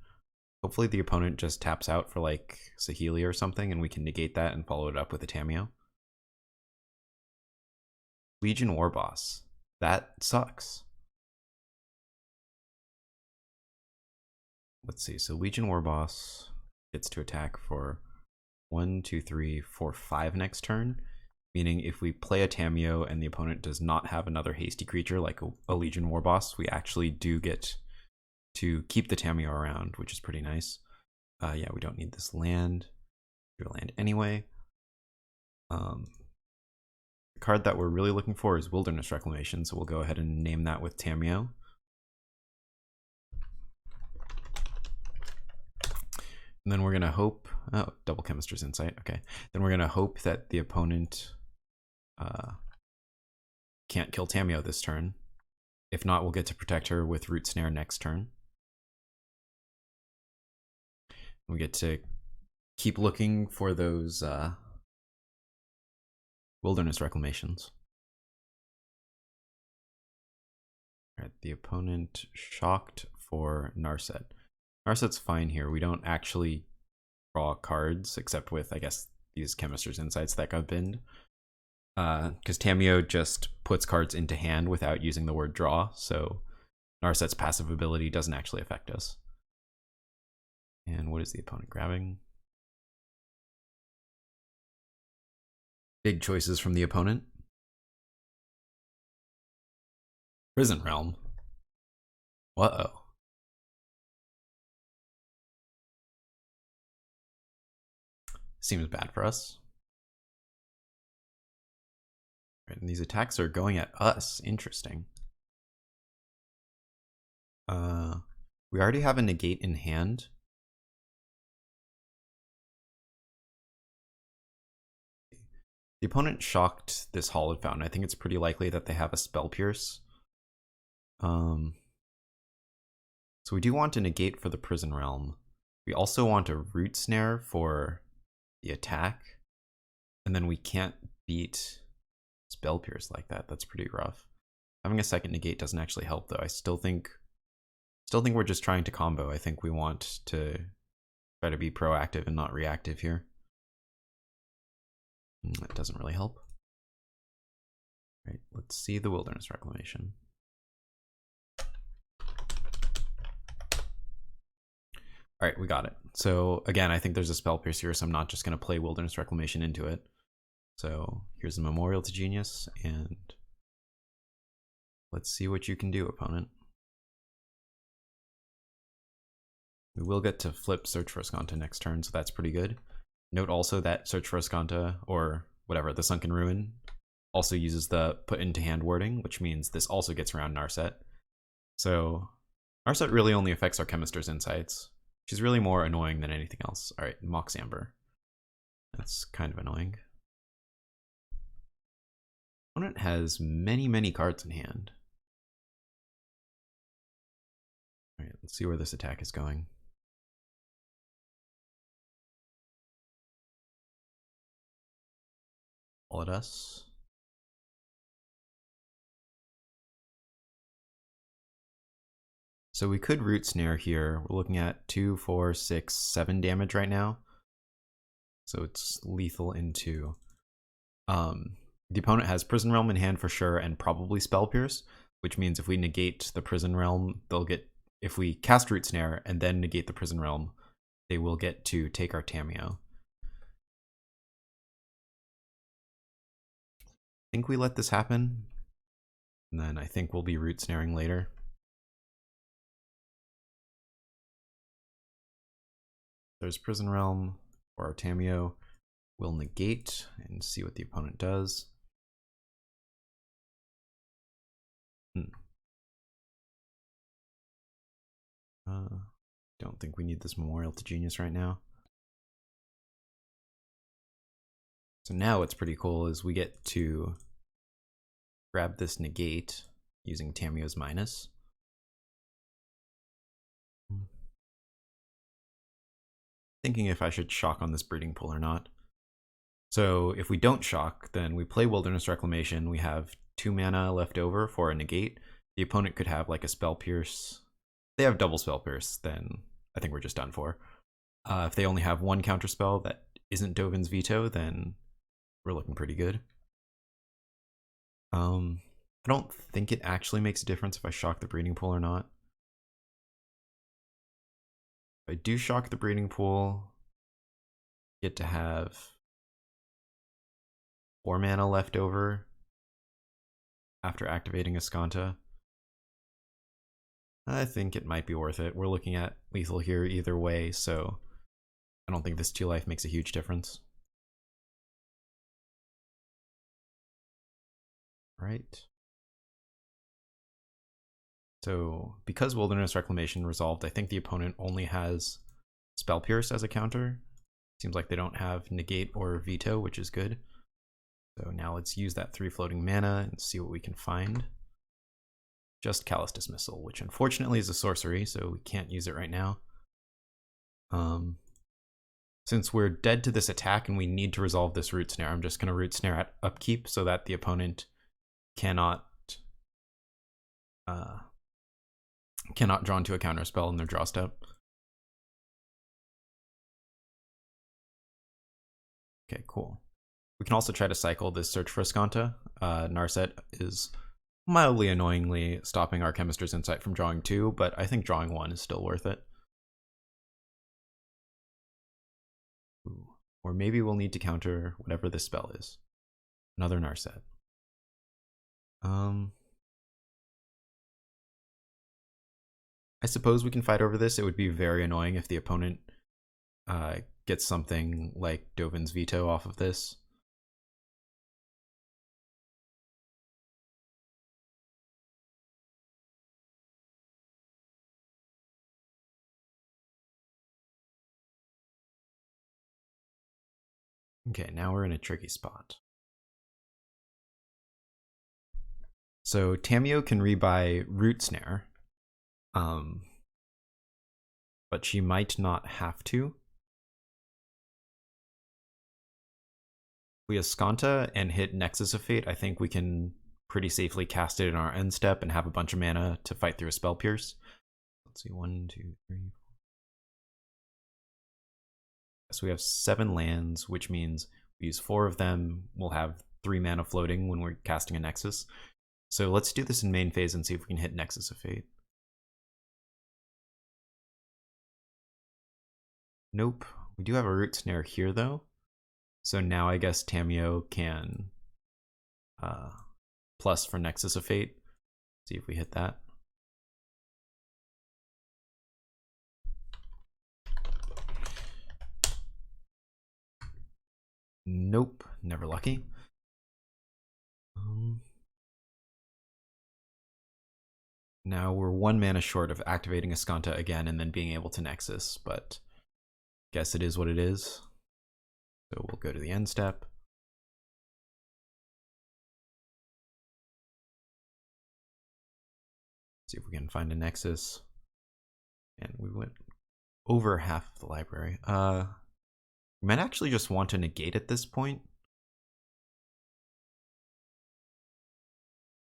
Speaker 1: Hopefully the opponent just taps out for like Saheeli or something, and we can negate that and follow it up with a Tamiyo. Legion Warboss. That sucks. Let's see, so Legion Warboss gets to attack for 1, 2, 3, 4, 5 next turn, meaning if we play a Tamiyo and the opponent does not have another hasty creature like a Legion Warboss, we actually do get to keep the Tamiyo around, which is pretty nice. Yeah, we don't need this land. Do a land anyway. The card that we're really looking for is Wilderness Reclamation, so we'll go ahead and name that with Tamiyo. And then we're going to hope, oh, double Chemister's Insight, okay. Then we're going to hope that the opponent can't kill Tamiyo this turn. If not, we'll get to protect her with Root Snare next turn. We get to keep looking for those Wilderness Reclamations. All right, the opponent shocked for Narset. Narset's fine here. We don't actually draw cards, except with, I guess, these Chemister's Insights that got binned. Because Tamiyo just puts cards into hand without using the word draw, so Narset's passive ability doesn't actually affect us. And what is the opponent grabbing? Big choices from the opponent. Prison Realm. Uh-oh. Seems bad for us. Right, and these attacks are going at us. Interesting. We already have a negate in hand. The opponent shocked this Hollowed Fountain. I think it's pretty likely that they have a Spell Pierce. So we do want to negate for the Prison Realm. We also want a Root Snare for the attack. And then we can't beat Spell Pierce like that. That's pretty rough. Having a second negate doesn't actually help though. I still think we're just trying to combo. I think we want to try to be proactive and not reactive here. That doesn't really help. Right, let's see the Wilderness Reclamation. All right, we got it. So again, I think there's a Spell Pierce here, so I'm not just going to play Wilderness Reclamation into it. So here's a Memorial to Genius, and let's see what you can do, opponent. We will get to flip Search for Azcanta next turn, so that's pretty good. Note also that Search for Azcanta, or whatever, the Sunken Ruin, also uses the put into hand wording, which means this also gets around Narset. So Narset really only affects our Chemister's Insights, which is really more annoying than anything else. All right, Mox Amber. That's kind of annoying. Opponent has many cards in hand. Alright, let's see where this attack is going. All at us. So we could Root Snare here. We're looking at 2, 4, 6, 7 damage right now. So it's lethal into. The opponent has Prison Realm in hand for sure, and probably Spell Pierce, which means if we negate the Prison Realm, they'll get. If we cast Root Snare and then negate the Prison Realm, they will get to take our Tamiyo. I think we let this happen, and then I think we'll be Root Snaring later. There's Prison Realm for our Tamiyo. We'll negate and see what the opponent does. Don't think we need this Memorial to Genius right now. So now what's pretty cool is we get to grab this negate using Tamiyo's minus. Thinking if I should shock on this Breeding Pool or not. So if we don't shock, then we play Wilderness Reclamation. We have 2 mana left over for a negate. The opponent could have like a Spell Pierce. If they have double Spell Pierce, then I think we're just done for. If they only have 1 counterspell that isn't Dovin's Veto, then we're looking pretty good. I don't think it actually makes a difference if I shock the Breeding Pool or not. If I do shock the Breeding Pool, I get to have 4 mana left over after activating Azcanta. I think it might be worth it. We're looking at lethal here either way, so I don't think this 2 life makes a huge difference. Right. So because Wilderness Reclamation resolved, I think the opponent only has Spell Pierce as a counter. Seems like they don't have Negate or Veto, which is good. So now let's use that 3 floating mana and see what we can find. Just Callous Dismissal, which unfortunately is a sorcery, so we can't use it right now. Since we're dead to this attack and we need to resolve this Root Snare, I'm just going to Root Snare at upkeep so that the opponent cannot draw into a counterspell in their draw step. Okay, cool. We can also try to cycle this Search for Azcanta. Narset is mildly annoyingly stopping our Chemister's Insight from drawing 2, but I think drawing 1 is still worth it. Ooh. Or maybe we'll need to counter whatever this spell is. Another Narset. I suppose we can fight over this. It would be very annoying if the opponent gets something like Dovin's Veto off of this. Okay, now we're in a tricky spot. So Tamiyo can rebuy Root Snare, but she might not have to. If we Azcanta and hit Nexus of Fate, I think we can pretty safely cast it in our end step and have a bunch of mana to fight through a Spell Pierce. Let's see, 1, 2, 3, 4. So we have 7 lands, which means we use 4 of them. We'll have 3 mana floating when we're casting a Nexus. So let's do this in main phase and see if we can hit Nexus of Fate. Nope. We do have a Root Snare here, though. So now I guess Tamiyo can plus for Nexus of Fate. See if we hit that. Nope, never lucky. Now we're 1 mana short of activating Azcanta again and then being able to Nexus, but guess it is what it is. So we'll go to the end step. See if we can find a Nexus. And we went over half of the library. We might actually just want to negate at this point.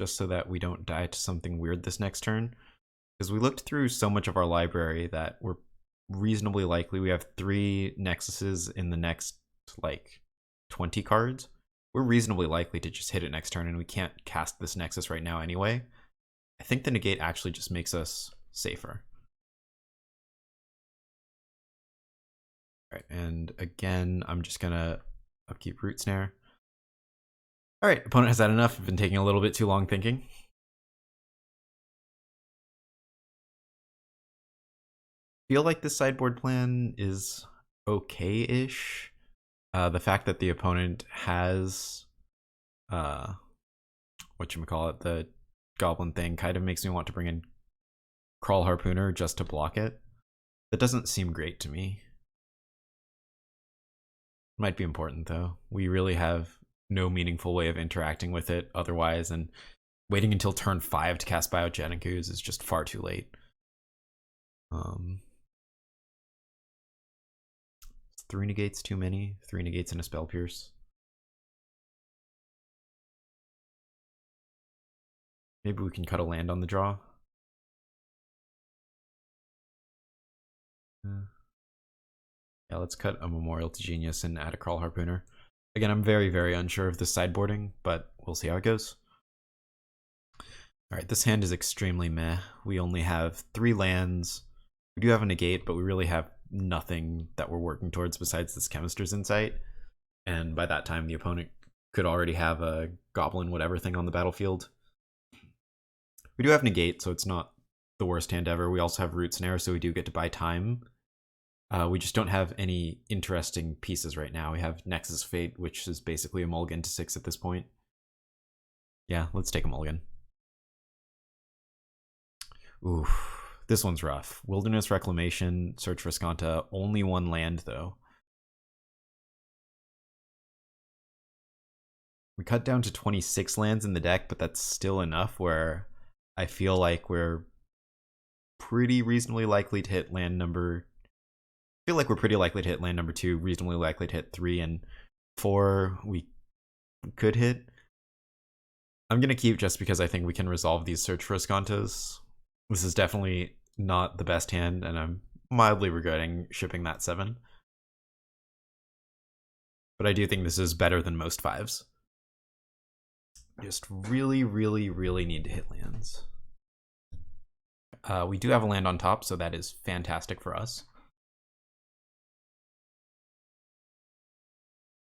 Speaker 1: Just so that we don't die to something weird this next turn. Because we looked through so much of our library that we're reasonably likely we have 3 Nexuses in the next, like, 20 cards. We're reasonably likely to just hit it next turn, and we can't cast this Nexus right now anyway. I think the negate actually just makes us safer. All right, and again, I'm just gonna upkeep Root Snare. All right, opponent has had enough. I've been taking a little bit too long thinking. Feel like this sideboard plan is okay-ish. The fact that the opponent has whatchamacallit, the goblin thing kind of makes me want to bring in Kraul Harpooner just to block it. That doesn't seem great to me. Might be important though. We really have no meaningful way of interacting with it otherwise, and waiting until turn 5 to cast Biogenic Ooze is just far too late. 3 negates too many. 3 negates and a Spell Pierce. Maybe we can cut a land on the draw. Yeah, let's cut a Memorial to Genius and add a Kraul Harpooner. Again, I'm very, very unsure of this sideboarding, but we'll see how it goes. Alright, this hand is extremely meh. We only have 3 lands. We do have a negate, but we really have nothing that we're working towards besides this Chemister's Insight. And by that time, the opponent could already have a Goblin whatever thing on the battlefield. We do have negate, so it's not the worst hand ever. We also have Root Snare, so we do get to buy time. We just don't have any interesting pieces right now. We have Nexus of Fate, which is basically a mulligan to 6 at this point. Yeah, let's take a mulligan. Oof, this one's rough. Wilderness Reclamation, search for Azcanta, only 1 land though. We cut down to 26 lands in the deck, but that's still enough where I feel like we're pretty reasonably likely to hit land number... I feel like we're pretty likely to hit land number 2, reasonably likely to hit 3, and 4 we could hit. I'm going to keep just because I think we can resolve these search for Azcantas. This is definitely not the best hand, and I'm mildly regretting shipping that 7. But I do think this is better than most 5s. Just really, really, really need to hit lands. We do have a land on top, so that is fantastic for us.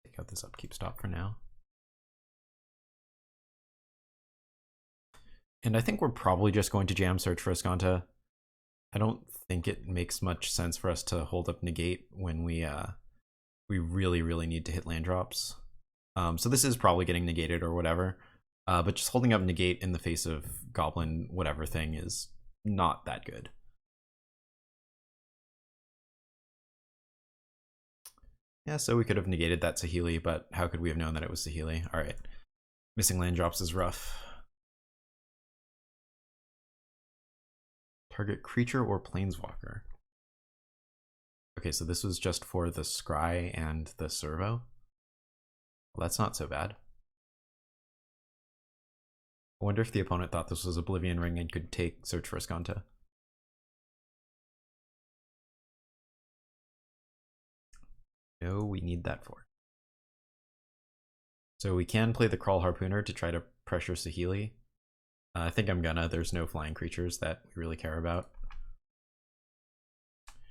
Speaker 1: Take out this upkeep stop for now. And I think we're probably just going to jam search for Azcanta. I don't think it makes much sense for us to hold up negate when we really, really need to hit land drops. So this is probably getting negated or whatever. But just holding up negate in the face of goblin whatever thing is not that good. Yeah, so we could have negated that Saheeli, but how could we have known that it was Saheeli? All right, missing land drops is rough. Target creature or planeswalker. Okay, so this was just for the Scry and the Servo. Well, that's not so bad. I wonder if the opponent thought this was Oblivion Ring and could take search for Azcanta. No, we need that for. So we can play the Kraul Harpooner to try to pressure Saheeli. I think I'm gonna. There's no flying creatures that we really care about.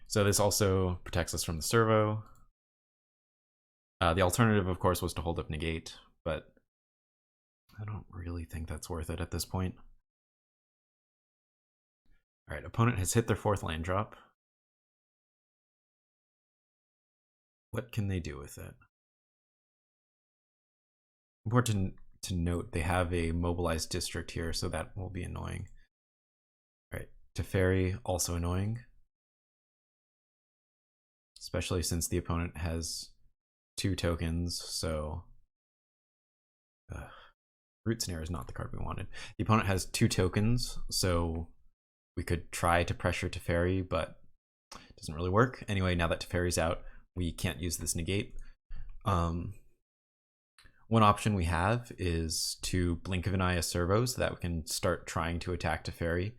Speaker 1: So this also protects us from the Servo. The alternative, of course, was to hold up negate, but I don't really think that's worth it at this point. All right, opponent has hit their 4th land drop. What can they do with it? Important to note, they have a mobilized district here, so that will be annoying. All right, Teferi, also annoying. Especially since the opponent has 2 tokens, so Root Snare is not the card we wanted. The opponent has 2 tokens, so we could try to pressure Teferi, but it doesn't really work. Anyway, now that Teferi's out, we can't use this negate. One option we have is to Blink of an Eye a Servo so that we can start trying to attack Teferi.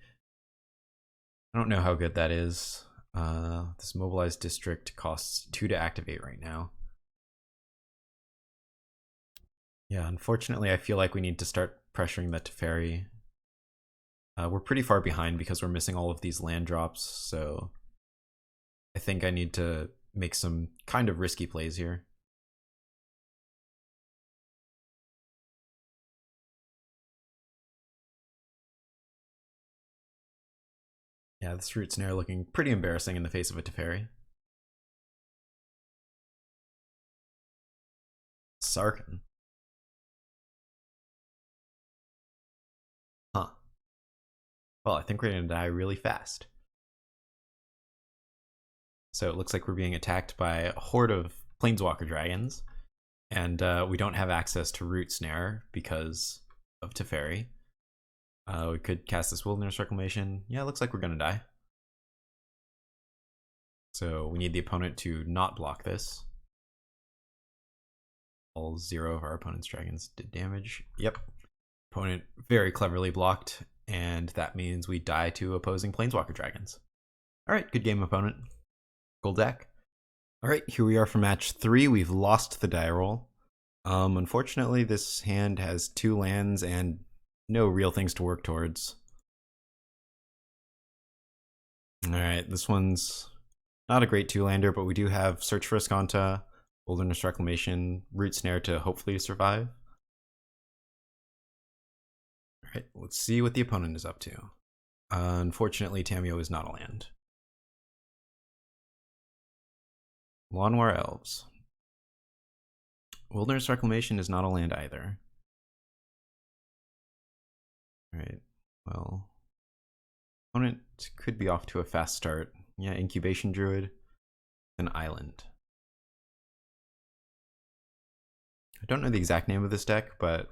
Speaker 1: I don't know how good that is. This Mobilized District costs 2 to activate right now. Yeah, unfortunately, I feel like we need to start pressuring the Teferi. We're pretty far behind because we're missing all of these land drops, so I think I need to make some kind of risky plays here. Yeah, this Root Snare looking pretty embarrassing in the face of a Teferi. Sarkhan. Huh. Well, I think we're gonna die really fast. So it looks like we're being attacked by a horde of Planeswalker dragons, and we don't have access to Root Snare because of Teferi. We could cast this Wilderness Reclamation. Yeah, it looks like we're gonna die. So we need the opponent to not block this. All 0 of our opponent's dragons did damage. Yep. Opponent very cleverly blocked, and that means we die to opposing Planeswalker dragons. Alright, good game, opponent. Cool deck. Alright, here we are for match 3. We've lost the die roll. Unfortunately, this hand has 2 lands and no real things to work towards. Alright, this one's not a great 2-lander, but we do have Search for Azcanta, Wilderness Reclamation, Root Snare to hopefully survive. Alright, let's see what the opponent is up to. Unfortunately, Tamiyo is not a land. Lawn-Noir Elves. Wilderness Reclamation is not a land either. Alright, well, opponent could be off to a fast start. Yeah, Incubation Druid, an island. I don't know the exact name of this deck, but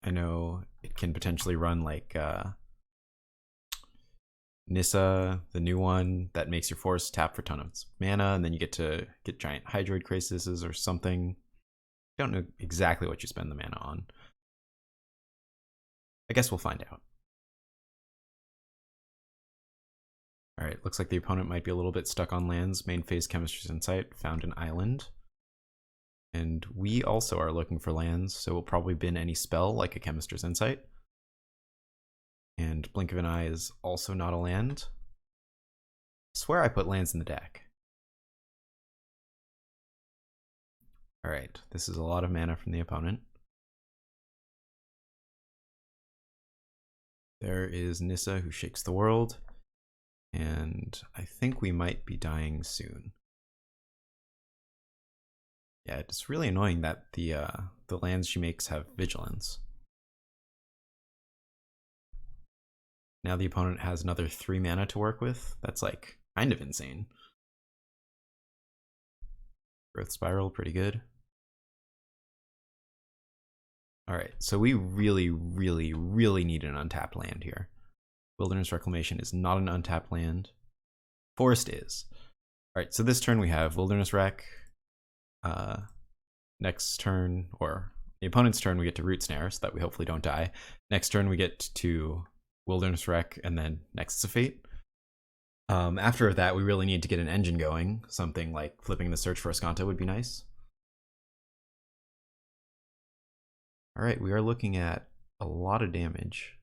Speaker 1: I know it can potentially run like Nissa, the new one that makes your forest tap for a ton of mana, and then you get to get giant Hydroid Krasis or something. Don't know exactly what you spend the mana on. I guess we'll find out. Alright, looks like the opponent might be a little bit stuck on lands. Main phase Chemister's Insight found an island. And we also are looking for lands, so we'll probably bin any spell like a Chemister's Insight. And Blink of an Eye is also not a land. I swear I put lands in the deck. Alright, this is a lot of mana from the opponent. There is Nissa who shakes the world. And I think we might be dying soon. Yeah, it's really annoying that the lands she makes have vigilance. Now the opponent has another 3 mana to work with. That's like kind of insane. Growth Spiral, pretty good. Alright, so we really, really, really need an untapped land here. Wilderness Reclamation is not an untapped land. Forest is. Alright, so this turn we have Wilderness Rec. Next turn, or the opponent's turn, we get to Root Snare, so that we hopefully don't die. Next turn we get to Wilderness Rec, and then Nexus of Fate. After that, we really need to get an engine going. Something like flipping the Search for Azcanta would be nice. Alright, we are looking at a lot of damage.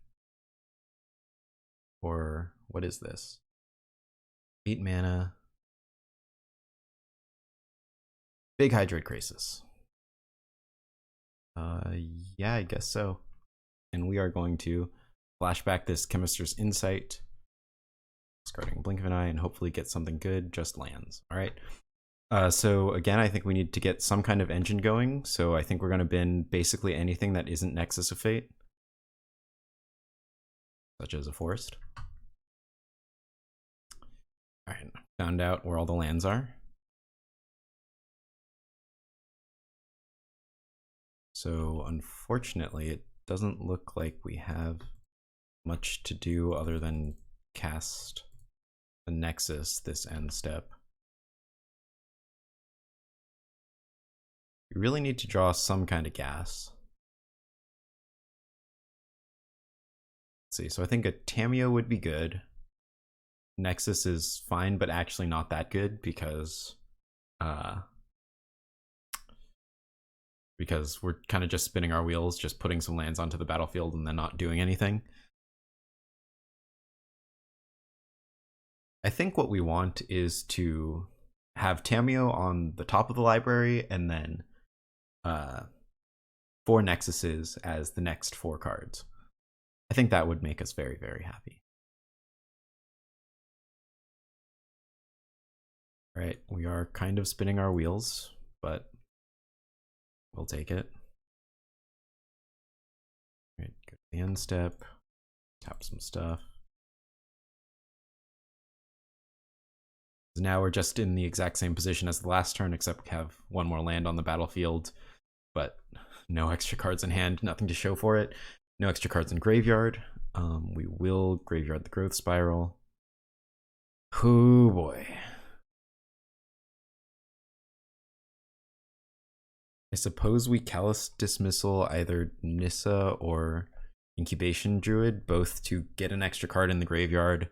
Speaker 1: Or what is this? 8 mana. Big Hydroid Krasis. Yeah, I guess so. And we are going to flashback this Chemister's Insight, discarding Blink of an Eye, and hopefully get something good, just lands. Alright. So again, I think we need to get some kind of engine going, so I think we're going to bin basically anything that isn't Nexus of Fate, such as a forest. Alright, found out where all the lands are. So unfortunately, it doesn't look like we have much to do other than cast the Nexus this end step. We really need to draw some kind of gas. Let's see, so I think a Tamiyo would be good. Nexus is fine, but actually not that good because we're kind of just spinning our wheels, just putting some lands onto the battlefield and then not doing anything. I think what we want is to have Tamiyo on the top of the library and then 4 Nexuses as the next 4 cards. I think that would make us very, very happy. All right, we are kind of spinning our wheels, but we'll take it. All right, go to the end step, tap some stuff. Now we're just in the exact same position as the last turn, except we have 1 more land on the battlefield, but no extra cards in hand, nothing to show for it. No extra cards in graveyard. We will graveyard the Growth Spiral. Oh boy. I suppose we Callous Dismissal either Nissa or Incubation Druid, both to get an extra card in the graveyard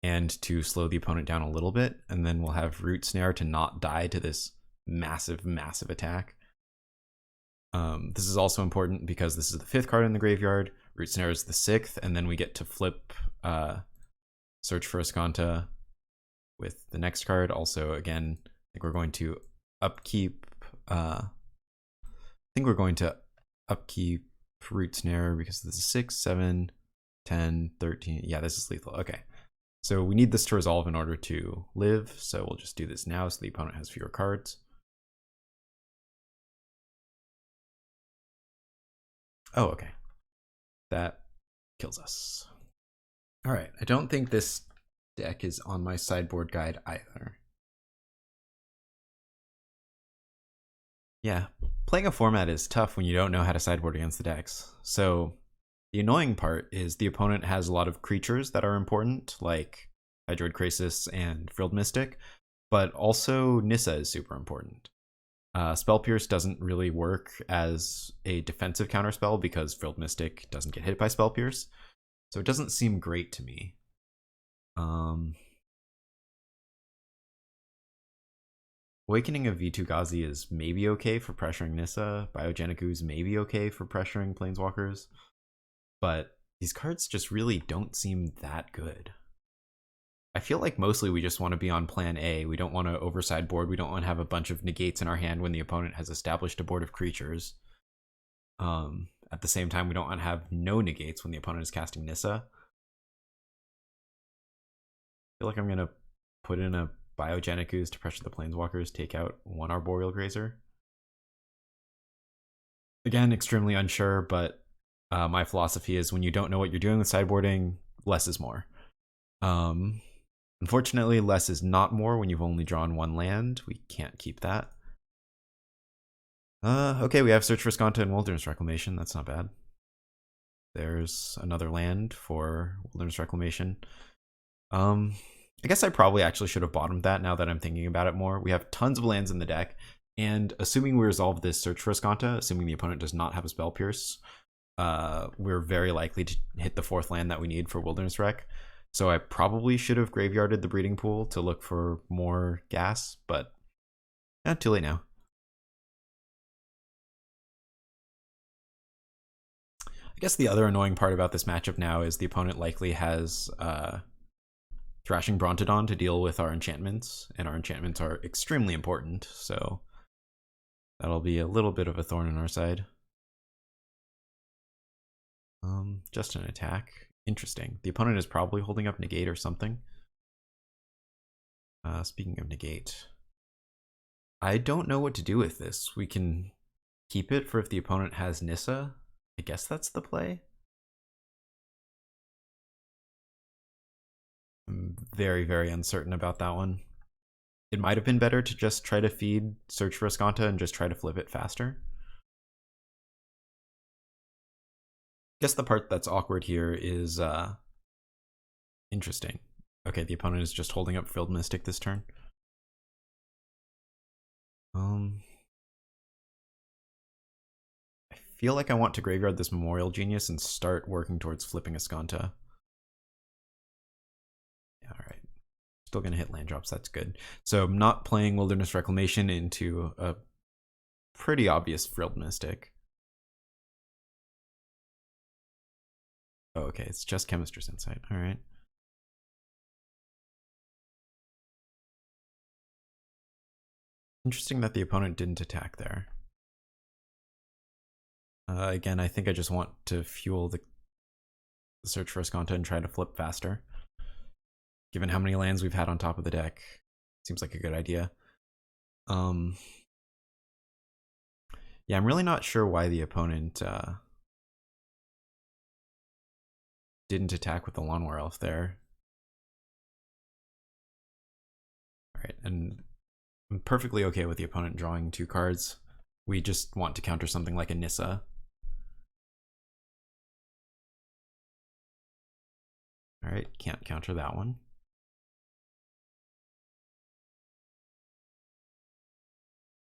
Speaker 1: and to slow the opponent down a little bit, and then we'll have Root Snare to not die to this massive, massive attack. This is also important because this is the 5th card in the graveyard, Root Snare is the 6th, and then we get to flip Search for Azcanta with the next card. Also, again, I think we're going to upkeep Root Snare because this is 6, 7, 10, 13. Yeah, this is lethal. Okay. So we need this to resolve in order to live, so we'll just do this now so the opponent has fewer cards. Oh, okay. That kills us. All right, I don't think this deck is on my sideboard guide either. Yeah, playing a format is tough when you don't know how to sideboard against the decks. So the annoying part is the opponent has a lot of creatures that are important, like Hydroid Krasis and Frilled Mystic, but also Nissa is super important. Spell Pierce doesn't really work as a defensive counterspell because Frilled Mystic doesn't get hit by Spell Pierce, so it doesn't seem great to me. Awakening of Vitu-Ghazi is maybe okay for pressuring Nissa. Biogenic Ooze may be okay for pressuring Planeswalkers. But these cards just really don't seem that good. I feel like mostly we just want to be on plan A. We don't want to overside board. We don't want to have a bunch of negates in our hand when the opponent has established a board of creatures. At the same time, we don't want to have no negates when the opponent is casting Nissa. I feel like I'm going to put in a Biogenic Ooze to pressure the Planeswalkers, take out 1 Arboreal Grazer. Again, extremely unsure, but my philosophy is when you don't know what you're doing with sideboarding, less is more. Unfortunately, less is not more when you've only drawn 1 land. We can't keep that. Okay, we have Search for Azcanta and Wilderness Reclamation. That's not bad. There's another land for Wilderness Reclamation. I guess I probably actually should have bottomed that now that I'm thinking about it more. We have tons of lands in the deck, and assuming we resolve this Search for Azcanta, assuming the opponent does not have a Spell Pierce, we're very likely to hit the 4th land that we need for Wilderness Rec. So I probably should have graveyarded the Breeding Pool to look for more gas, but too late now. I guess the other annoying part about this matchup now is the opponent likely has Thrashing Brontodon to deal with our enchantments, and our enchantments are extremely important, so that'll be a little bit of a thorn in our side. Just an attack. Interesting. The opponent is probably holding up Negate or something. Speaking of Negate, I don't know what to do with this. We can keep it for if the opponent has Nissa. I guess that's the play. I'm very, very uncertain about that one. It might have been better to just try to feed Search for Azcanta and just try to flip it faster. Guess the part that's awkward here is interesting. Okay, the opponent is just holding up Frilled Mystic this turn. I feel like I want to graveyard this Memorial Genius and start working towards flipping Azcanta. Yeah, alright. Still gonna hit land drops, that's good. So I'm not playing Wilderness Reclamation into a pretty obvious Frilled Mystic. Oh, okay, it's just Chemister's Insight, alright. Interesting that the opponent didn't attack there. Again, I think I just want to fuel the search for Azcanta and try to flip faster. Given how many lands we've had on top of the deck, seems like a good idea. Yeah, I'm really not sure why the opponent didn't attack with the Lawnmower Elf there. Alright, and I'm perfectly okay with the opponent drawing 2 cards. We just want to counter something like a Nissa. Alright, can't counter that one.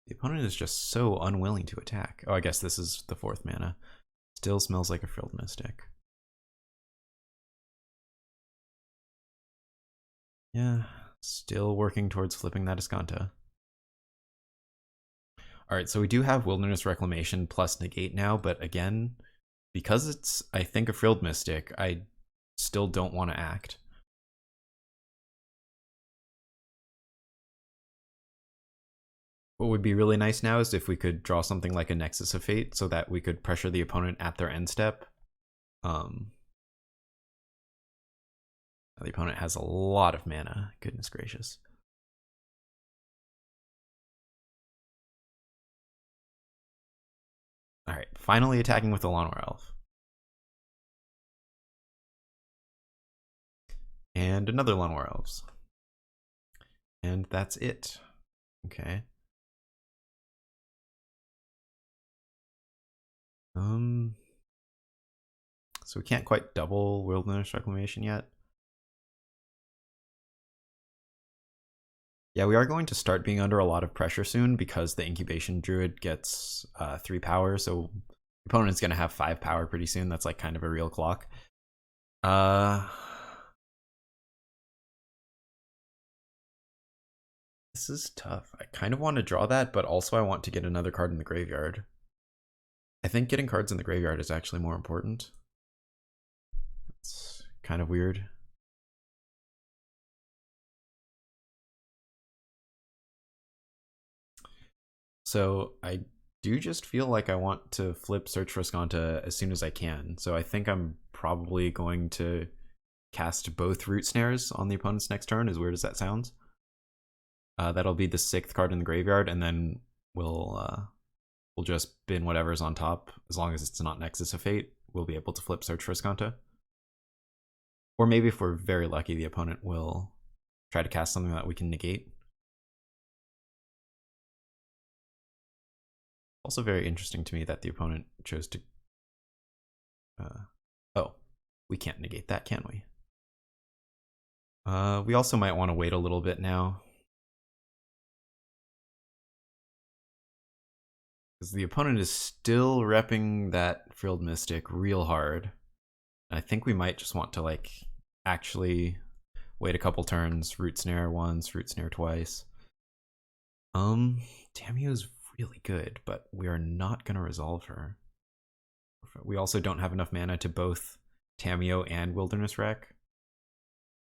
Speaker 1: The opponent is just so unwilling to attack. Oh, I guess this is the 4th mana. Still smells like a Frilled Mystic. Yeah, still working towards flipping that Azcanta. Alright, so we do have Wilderness Reclamation plus Negate now, but again, because it's, I think, a Frilled Mystic, I still don't want to act. What would be really nice now is if we could draw something like a Nexus of Fate so that we could pressure the opponent at their end step. The opponent has a lot of mana, goodness gracious. Alright, finally attacking with the Lawnmower Elf. And another Lawnmower Elves. And that's it. Okay. So we can't quite double Wilderness Reclamation yet. Yeah, we are going to start being under a lot of pressure soon because the Incubation Druid gets 3 power, so the opponent's going to have 5 power pretty soon. That's like kind of a real clock. This is tough. I kind of want to draw that, but also I want to get another card in the graveyard. I think getting cards in the graveyard is actually more important. It's kind of weird. So I do just feel like I want to flip Search for Azcanta as soon as I can. So I think I'm probably going to cast both Root Snares on the opponent's next turn, as weird as that sounds. That'll be the 6th card in the graveyard, and then we'll just bin whatever's on top. As long as it's not Nexus of Fate, we'll be able to flip Search for Azcanta. Or maybe if we're very lucky, the opponent will try to cast something that we can negate. Also very interesting to me that the opponent chose to... oh, we can't negate that, can we? We also might want to wait a little bit now. Because the opponent is still repping that Frilled Mystic real hard. And I think we might just want to, like, actually wait a couple turns. Root Snare once, Root Snare twice. Tamiyo's really good, but we are not going to resolve her. We also don't have enough mana to both Tamiyo and Wilderness Rec.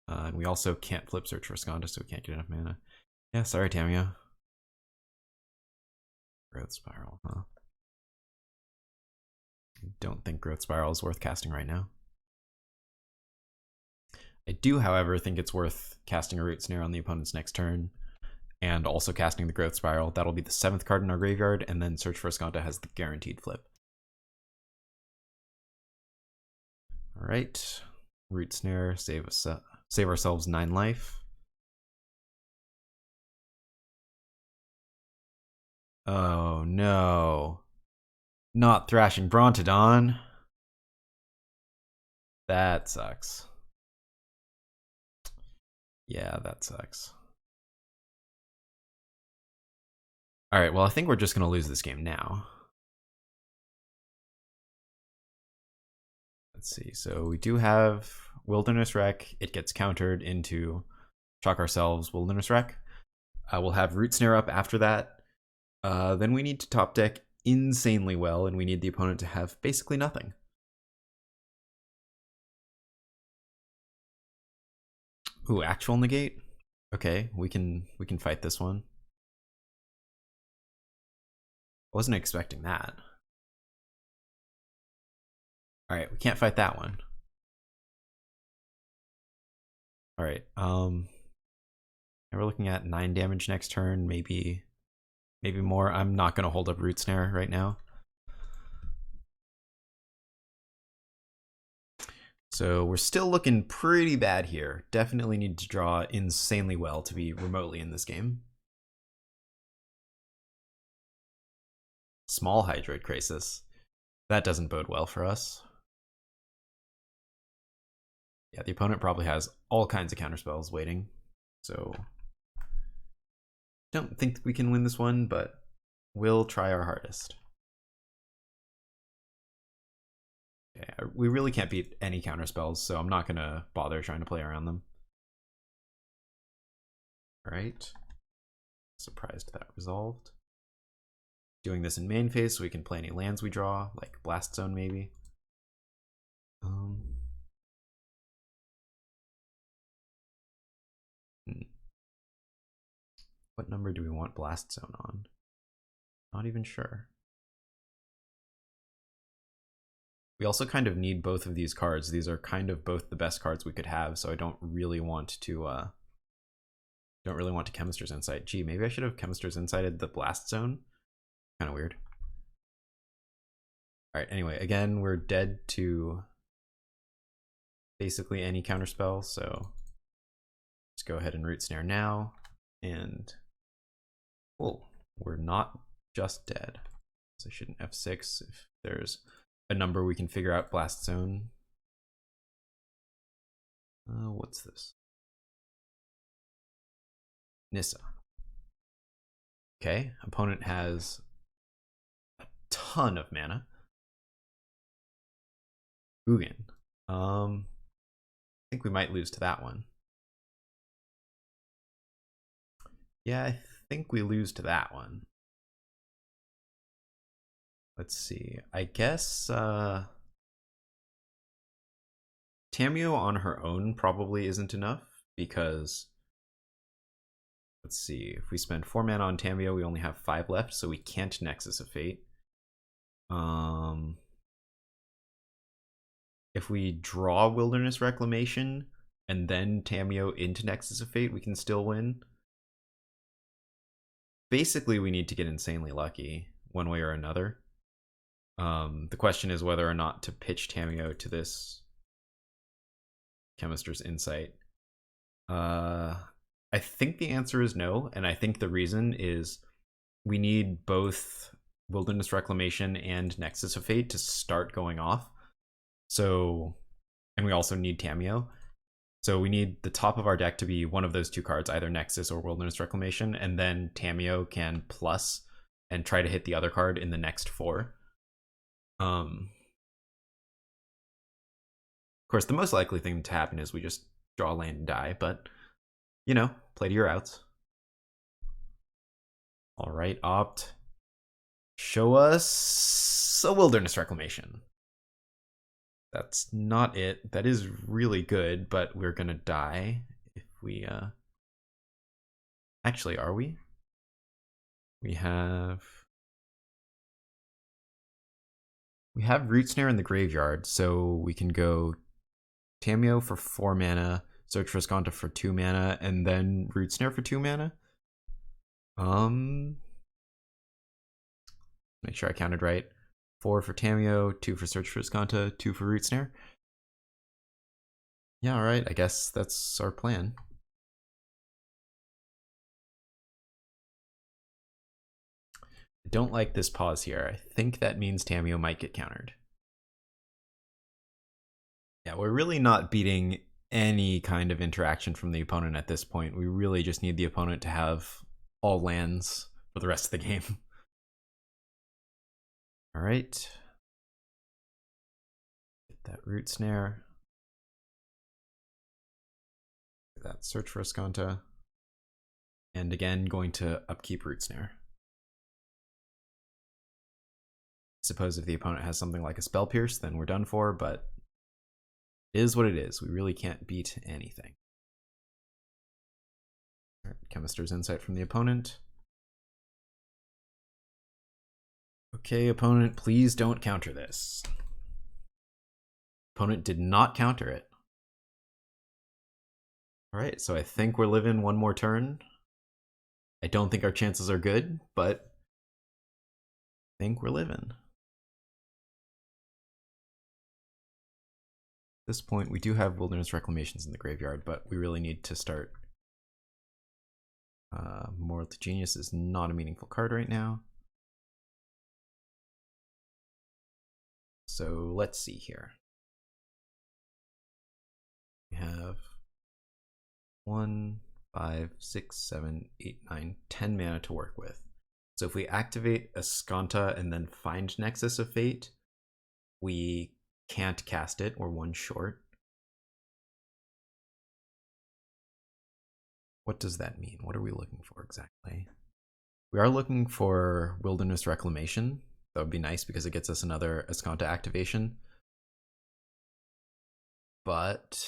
Speaker 1: And we also can't flip Search for Azcanta, so we can't get enough mana. Yeah, sorry, Tamiyo. Growth Spiral, huh? I don't think Growth Spiral is worth casting right now. I do, however, think it's worth casting a Root Snare on the opponent's next turn, and also casting the Growth Spiral. That'll be the 7th card in our graveyard, and then Search for Azcanta has the guaranteed flip. Alright, Root Snare, save ourselves 9 life. Oh no. Not Thrashing Brontodon. That sucks. Yeah, that sucks. All right, well, I think we're just going to lose this game now. Let's see. So we do have Wilderness Rec. It gets countered into Shock ourselves Wilderness Rec. We'll have Root Snare up after that. Then we need to top deck insanely well, and we need the opponent to have basically nothing. Ooh, actual negate? Okay, we can fight this one. Wasn't expecting that. Alright, we can't fight that one. Alright, we're looking at 9 damage next turn, maybe more. I'm not gonna hold up Root Snare right now. So we're still looking pretty bad here. Definitely need to draw insanely well to be remotely in this game. Small Hydroid Krasis. That doesn't bode well for us. Yeah, the opponent probably has all kinds of counterspells waiting. So don't think we can win this one, but we'll try our hardest. Okay, we really can't beat any counterspells, so I'm not gonna bother trying to play around them. Alright. Surprised that resolved. Doing this in main phase so we can play any lands we draw, like Blast Zone maybe. What number do we want Blast Zone on? Not even sure. We also kind of need both of these cards. These are kind of both the best cards we could have, so I don't really want to Chemister's Insight. Gee, maybe I should have Chemister's Insighted the Blast Zone. Kind of weird. Alright, anyway, again, we're dead to basically any counterspell, so let's go ahead and Root Snare now. And cool, we're not just dead. So I shouldn't F6 if there's a number we can figure out Blast Zone. What's this? Nissa. Okay, opponent has a ton of mana. Ugin. I think we might lose to that one. Yeah, I think we lose to that one. Let's see. I guess Tamiyo on her own probably isn't enough because let's see. If we spend 4 mana on Tamiyo, we only have 5 left, so we can't Nexus of Fate. If we draw Wilderness Reclamation and then Tamiyo into Nexus of Fate, we can still win. Basically, we need to get insanely lucky one way or another. The question is whether or not to pitch Tamiyo to this Chemister's Insight. I think the answer is no, and I think the reason is we need both Wilderness Reclamation and Nexus of Fate to start going off. So, and we also need Tamiyo. So we need the top of our deck to be one of those two cards, either Nexus or Wilderness Reclamation, and then Tamiyo can plus and try to hit the other card in the next 4. Of course, the most likely thing to happen is we just draw a land and die, but, you know, play to your outs. Alright, opt. Show us a Wilderness Reclamation. That's not it. That is really good, but we're gonna die if we actually, are we? We have Root Snare in the graveyard, so we can go Tamiyo for 4 mana, search for Azcanta for 2 mana, and then Root Snare for 2 mana. Make sure I counted right. 4 for Tamiyo, 2 for search for Azcanta, 2 for Root Snare. Yeah, alright, I guess that's our plan. I don't like this pause here. I think that means Tamiyo might get countered. Yeah, Yeah, we're really not beating any kind of interaction from the opponent at this point. We really just need the opponent to have all lands for the rest of the game. All right. Get that Root Snare. Get that search for Azcanta. And again, going to upkeep Root Snare. I suppose if the opponent has something like a Spell Pierce, then we're done for, but it is what it is. We really can't beat anything. All right, Chemister's Insight from the opponent. Okay, opponent, please don't counter this. Opponent did not counter it. All right, so I think we're living one more turn. I don't think our chances are good, but I think we're living. At this point, we do have Wilderness Reclamations in the graveyard, but we really need to start. Moral to Genius is not a meaningful card right now. So let's see here. We have 1, 5, 6, 7, 8, 9, 10 mana to work with. So if we activate Azcanta and then find Nexus of Fate, we can't cast it, we're one short. What does that mean? What are we looking for exactly? We are looking for Wilderness Reclamation. That would be nice because it gets us another Azcanta activation. But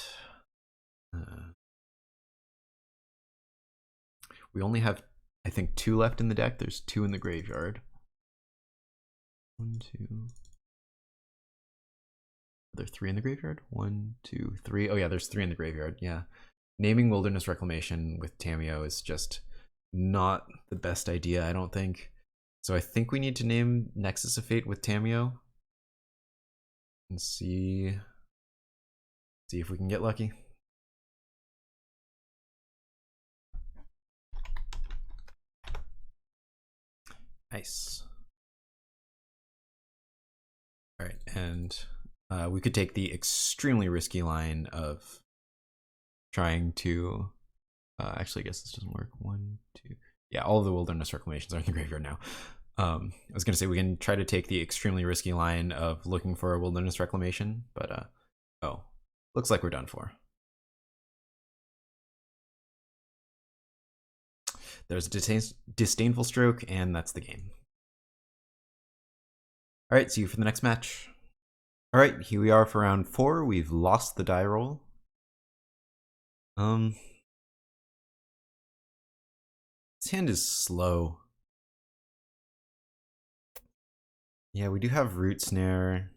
Speaker 1: we only have, I think, 2 left in the deck. There's 2 in the graveyard. 1, 2. Are there 3 in the graveyard? 1, 2, 3. Oh yeah, there's 3 in the graveyard. Yeah. Naming Wilderness Reclamation with Tamiyo is just not the best idea, I don't think. So I think we need to name Nexus of Fate with Tamiyo and see if we can get lucky. Nice. All right, and we could take the extremely risky line of trying to actually, I guess this doesn't work. 1, 2. Yeah, all of the Wilderness Reclamations are in the graveyard now. I was gonna say we can try to take the extremely risky line of looking for a Wilderness Reclamation, but oh, looks like we're done for. There's a Disdainful Stroke, and that's the game. All right, see you for the next match. All right, here we are for round 4. We've lost the die roll. This hand is slow. Yeah, we do have Root Snare.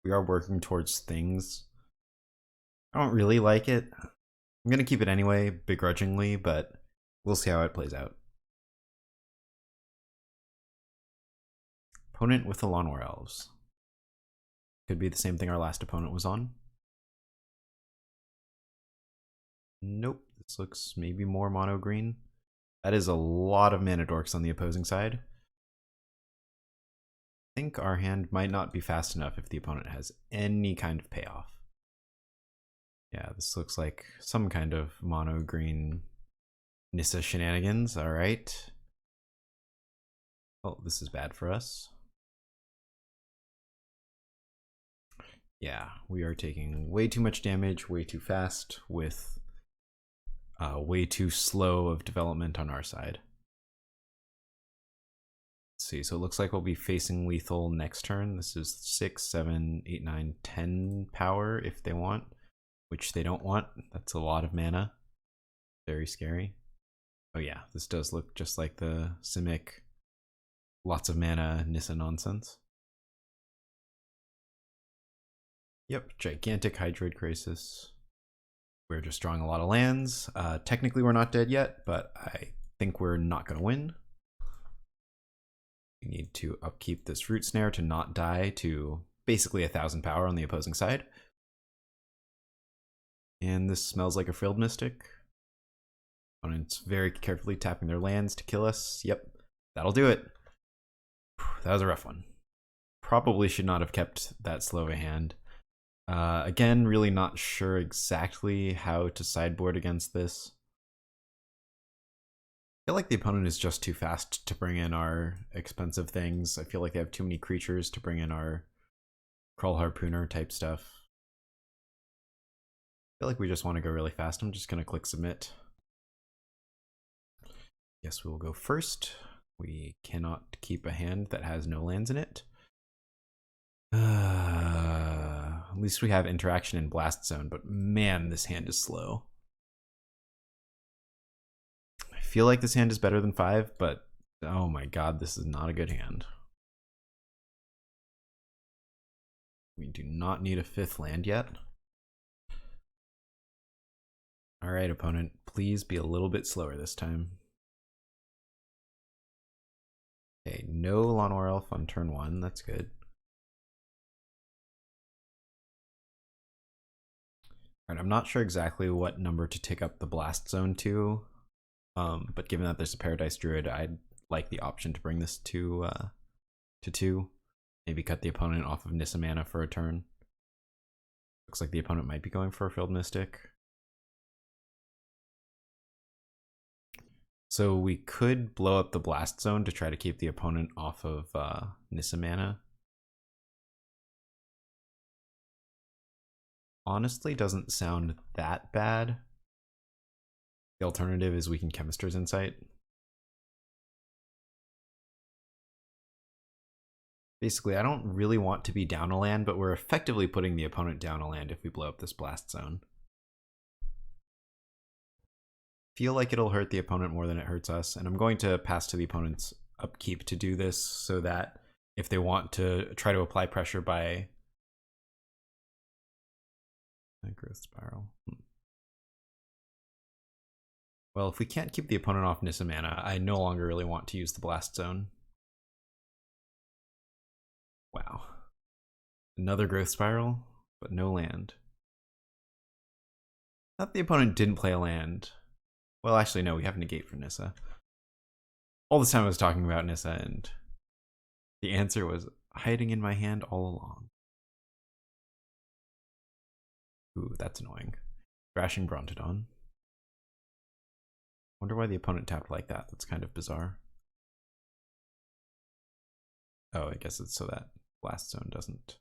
Speaker 1: We are working towards things. I don't really like it. I'm gonna keep it anyway, begrudgingly, but we'll see how it plays out. Opponent with the Lawnmower Elves. Could be the same thing our last opponent was on. Nope, this looks maybe more mono green. That is a lot of mana dorks on the opposing side. I think our hand might not be fast enough if the opponent has any kind of payoff. Yeah, this looks like some kind of mono green Nissa shenanigans. All right. Oh, this is bad for us. Yeah, we are taking way too much damage, way too fast, with way too slow of development on our side. Let's see, so it looks like we'll be facing lethal next turn. This is 6, 7, 8, 9, 10 power if they want, which they don't want. That's a lot of mana. Very scary. Oh yeah, this does look just like the Simic lots of mana Nissa nonsense. Yep, gigantic Hydroid Krasis. We're just drawing a lot of lands. Technically we're not dead yet, but I think we're not going to win. We need to upkeep this Root Snare to not die to basically 1,000 power on the opposing side. And this smells like a Frilled Mystic. Opponents very carefully tapping their lands to kill us. Yep, that'll do it. That was a rough one. Probably should not have kept that slow of a hand. Again, really not sure exactly how to sideboard against this. I feel like the opponent is just too fast to bring in our expensive things. I feel like they have too many creatures to bring in our Kraul Harpooner type stuff. I feel like we just want to go really fast. I'm just going to click submit. Yes, we will go first. We cannot keep a hand that has no lands in it. At least we have interaction in Blast Zone, but man, this hand is slow. I feel like this hand is better than 5, but oh my god, this is not a good hand. We do not need a 5th land yet. Alright, opponent, please be a little bit slower this time. Okay, no Llanowar Elf on turn 1, that's good. Alright, I'm not sure exactly what number to take up the Blast Zone to, but given that there's a Paradise Druid, I'd like the option to bring this to 2. Maybe cut the opponent off of Nissa mana for a turn. Looks like the opponent might be going for a Field Mystic. So we could blow up the Blast Zone to try to keep the opponent off of Nissa mana. Honestly, doesn't sound that bad. The alternative is we can Chemister's Insight. Basically, I don't really want to be down a land, but we're effectively putting the opponent down a land if we blow up this Blast Zone. Feel like it'll hurt the opponent more than it hurts us, and I'm going to pass to the opponent's upkeep to do this so that if they want to try to apply pressure by Growth Spiral. Well, if we can't keep the opponent off Nissa mana, I no longer really want to use the Blast Zone. Wow. Another Growth Spiral, but no land. Thought the opponent didn't play a land. Well, actually, no, we have Negate for Nissa. All this time I was talking about Nissa, and the answer was hiding in my hand all along. Ooh, that's annoying. Thrashing Brontodon. Wonder why the opponent tapped like that. That's kind of bizarre. Oh, I guess it's so that Blast Zone doesn't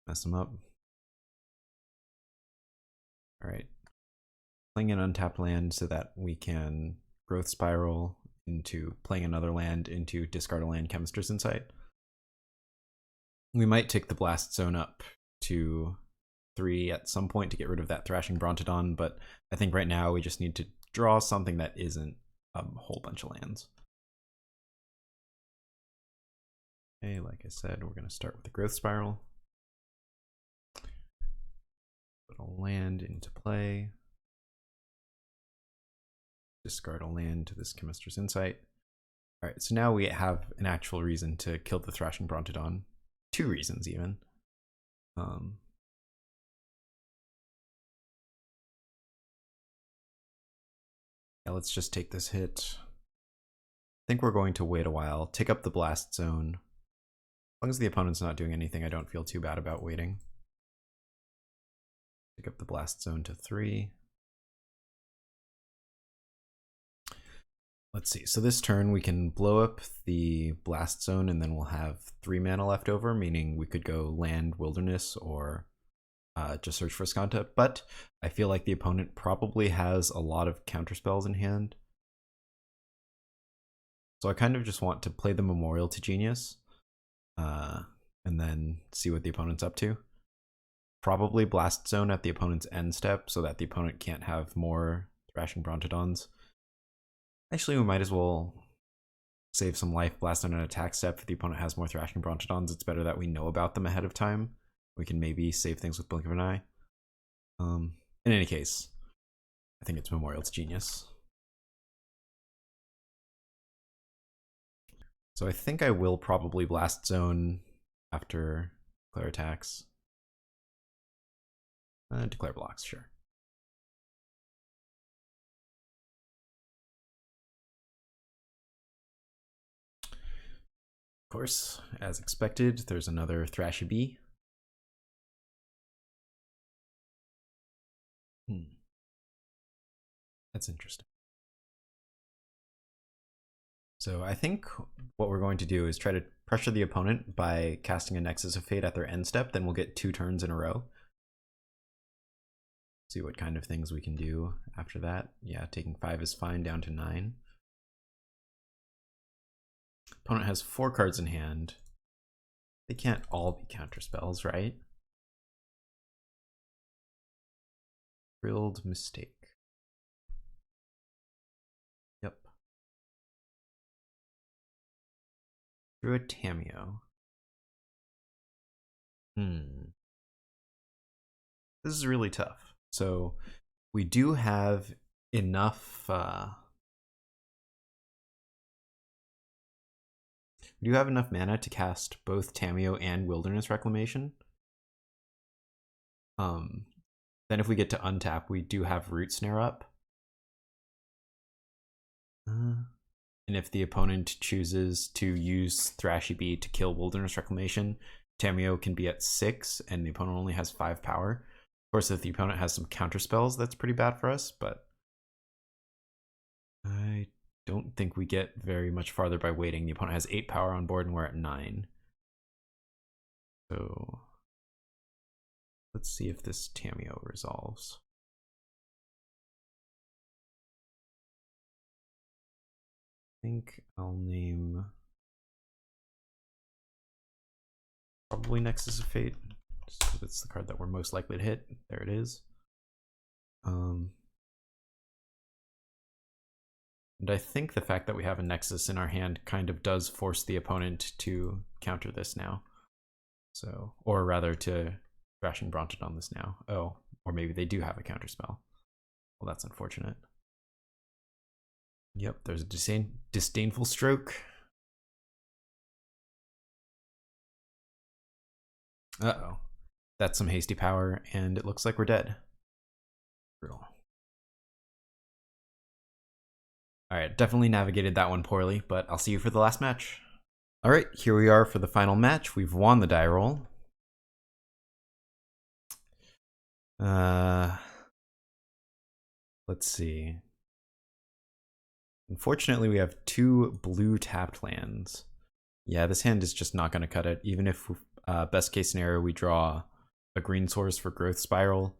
Speaker 1: mess them up. Alright. Playing an untapped land so that we can Growth Spiral into playing another land into discard a land, Chemister's Insight. We might take the Blast Zone up to 3 at some point to get rid of that Thrashing Brontodon, but I think right now we just need to draw something that isn't a whole bunch of lands. Okay, like I said, we're going to start with the Growth Spiral. Put a land into play. Discard a land to this Chemister's Insight. Alright, so now we have an actual reason to kill the Thrashing Brontodon. 2 reasons, even. Yeah, let's just take this hit. I think we're going to wait a while, take up the Blast Zone. As long as the opponent's not doing anything, I don't feel too bad about waiting. Take up the Blast Zone to 3. Let's see, so this turn we can blow up the Blast Zone and then we'll have 3 mana left over, meaning we could go land Wilderness or just search for Azcanta, but I feel like the opponent probably has a lot of counterspells in hand. So I kind of just want to play the Memorial to Genius and then see what the opponent's up to. Probably Blast Zone at the opponent's end step so that the opponent can't have more Thrashing Brontodons. Actually, we might as well save some life, Blast Zone an attack step. If the opponent has more Thrashing Brontodons, it's better that we know about them ahead of time. We can maybe save things with Blink of an Eye. In any case, I think it's Memorial to Genius. So I think I will probably Blast Zone after Declare attacks. Declare blocks, sure. Of course, as expected, there's another Thrashy Bee. That's interesting. So I think what we're going to do is try to pressure the opponent by casting a Nexus of Fate at their end step, then we'll get 2 turns in a row. See what kind of things we can do after that. Yeah, taking 5 is fine, down to 9. Opponent has 4 cards in hand. They can't all be counterspells, right? Drilled mistake. Yep. Through a Tamiyo. This is really tough. So we do have enough mana to cast both Tamiyo and Wilderness Reclamation. Then if we get to untap, we do have Root Snare up. And if the opponent chooses to use Thrashy Bee to kill Wilderness Reclamation, Tamiyo can be at 6 and the opponent only has 5 power. Of course, if the opponent has some counter spells, that's pretty bad for us, but I don't think we get very much farther by waiting. The opponent has 8 power on board and we're at 9. So let's see if this Tamiyo resolves. I think I'll name probably Nexus of Fate. So that's the card that we're most likely to hit. There it is. And I think the fact that we have a Nexus in our hand kind of does force the opponent to counter this now. So, or rather to Thrashing Bronted on this now. Oh, or maybe they do have a counterspell. Well, that's unfortunate. Yep, there's a disdainful stroke. Uh-oh. That's some hasty power, and it looks like we're dead. Brutal. Alright, definitely navigated that one poorly, but I'll see you for the last match. Alright, here we are for the final match. We've won the die roll. Let's see. Unfortunately, we have 2 blue tapped lands. Yeah, this hand is just not going to cut it. Even if, best case scenario, we draw a green source for Growth Spiral,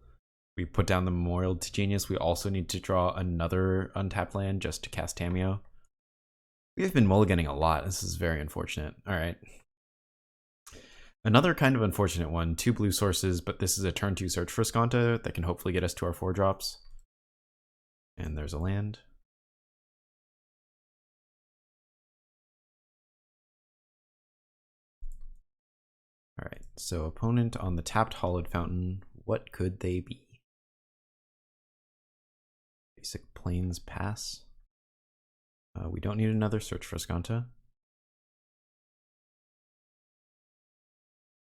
Speaker 1: we put down the Memorial to Genius, we also need to draw another untapped land just to cast Tamiyo. We have been mulliganing a lot. This is very unfortunate. All right. Another kind of unfortunate one, 2 blue sources, but this is a turn 2 search for Azcanta that can hopefully get us to our 4 drops. And there's a land. All right, so opponent on the tapped Hollowed Fountain, what could they be? Basic Plains pass. We don't need another search for Azcanta.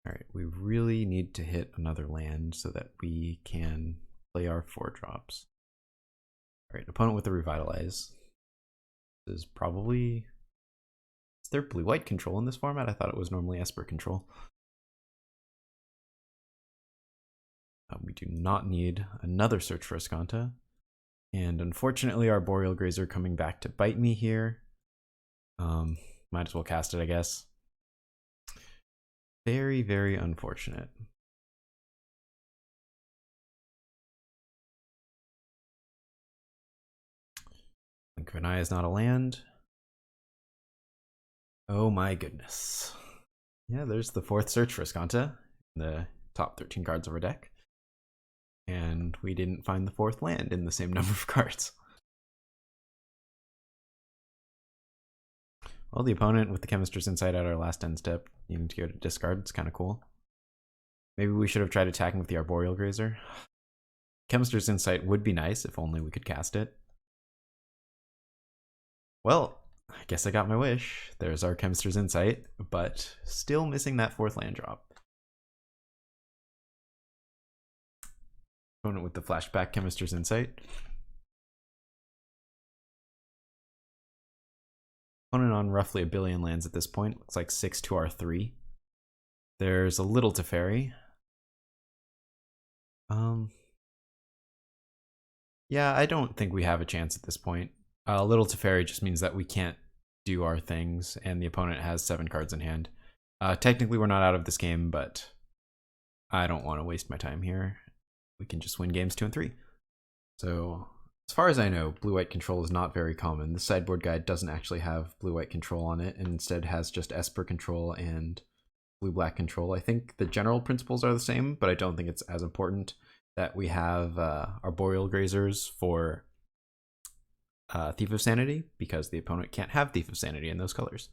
Speaker 1: All right, we really need to hit another land so that we can play our 4 drops. All right, opponent with the Revitalize. This is probably... Is there blue-white control in this format? I thought it was normally Esper control. We do not need another search for Azcanta. And unfortunately, our Arboreal Grazer coming back to bite me here. Might as well cast it, I guess. Very, very unfortunate. Blink of an Eye is not a land. Oh my goodness. Yeah, there's the 4th search for Azcanta in the top 13 cards of our deck. And we didn't find the 4th land in the same number of cards. Well, the opponent with the Chemister's Insight at our last end step, needing to go to discard, it's kind of cool. Maybe we should have tried attacking with the Arboreal Grazer. Chemister's Insight would be nice if only we could cast it. Well, I guess I got my wish. There's our Chemister's Insight, but still missing that 4th land drop. Opponent with the flashback Chemister's Insight. Opponent on roughly 1 billion lands at this point. Looks like 6 to our 3. There's a little Teferi. Yeah, I don't think we have a chance at this point. Little Teferi just means that we can't do our things, and the opponent has 7 cards in hand. Technically, we're not out of this game, but I don't want to waste my time here. We can just win games 2 and 3. So, as far as I know, blue-white control is not very common. The sideboard guide doesn't actually have blue-white control on it, and instead has just Esper control and blue-black control. I think the general principles are the same, but I don't think it's as important that we have Arboreal Grazers for Thief of Sanity, because the opponent can't have Thief of Sanity in those colors.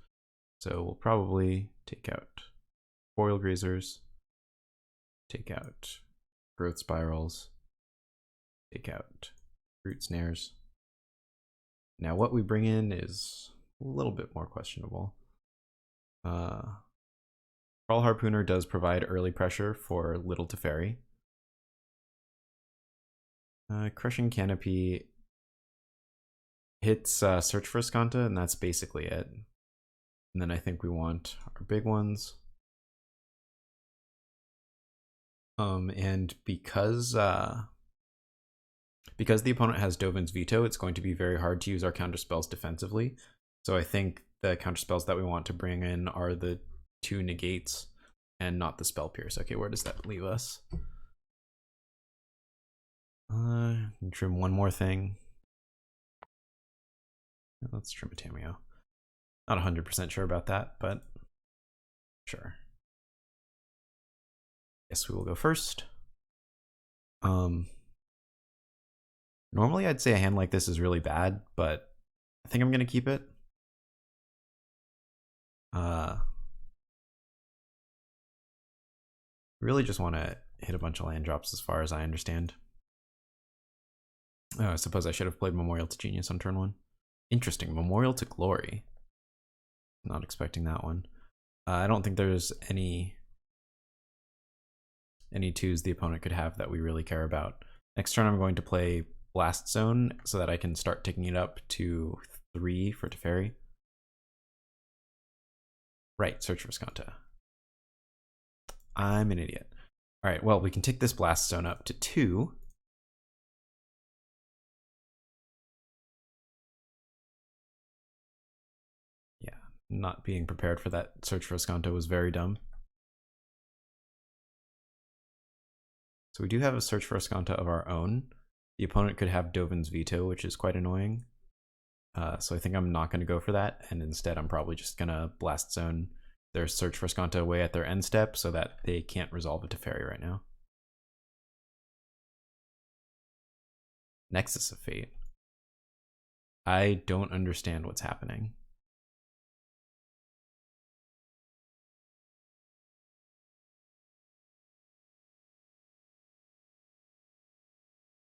Speaker 1: So we'll probably take out Arboreal Grazers, take out Growth Spirals, take out Root Snares. Now what we bring in is a little bit more questionable. Kraul Harpooner does provide early pressure for Little Teferi. Crushing Canopy hits Search for Azcanta, and that's basically it. And then I think we want our big ones. And because the opponent has Dovin's Veto, it's going to be very hard to use our counterspells defensively. So I think the counterspells that we want to bring in are the 2 negates and not the Spell Pierce. Okay, where does that leave us? Trim one more thing. Let's trim a Tamiyo. Not 100% sure about that, but sure. Guess we will go first. Normally I'd say a hand like this is really bad, but I think I'm gonna keep it. Really just want to hit a bunch of land drops as far as I understand. Oh, I suppose I should have played Memorial to Genius on turn 1. Interesting, Memorial to Glory. Not expecting that one. I don't think there's any 2s the opponent could have that we really care about. Next turn I'm going to play Blast Zone so that I can start ticking it up to 3 for Teferi. Right, Search for Azcanta. I'm an idiot. Alright, well, we can tick this Blast Zone up to 2. Yeah, not being prepared for that Search for Azcanta was very dumb. So we do have a Search for Azcanta of our own. The opponent could have Dovin's Veto, which is quite annoying. So I think I'm not going to go for that, and instead I'm probably just going to Blast Zone their Search for Azcanta away at their end step so that they can't resolve a Teferi right now. Nexus of Fate. I don't understand what's happening.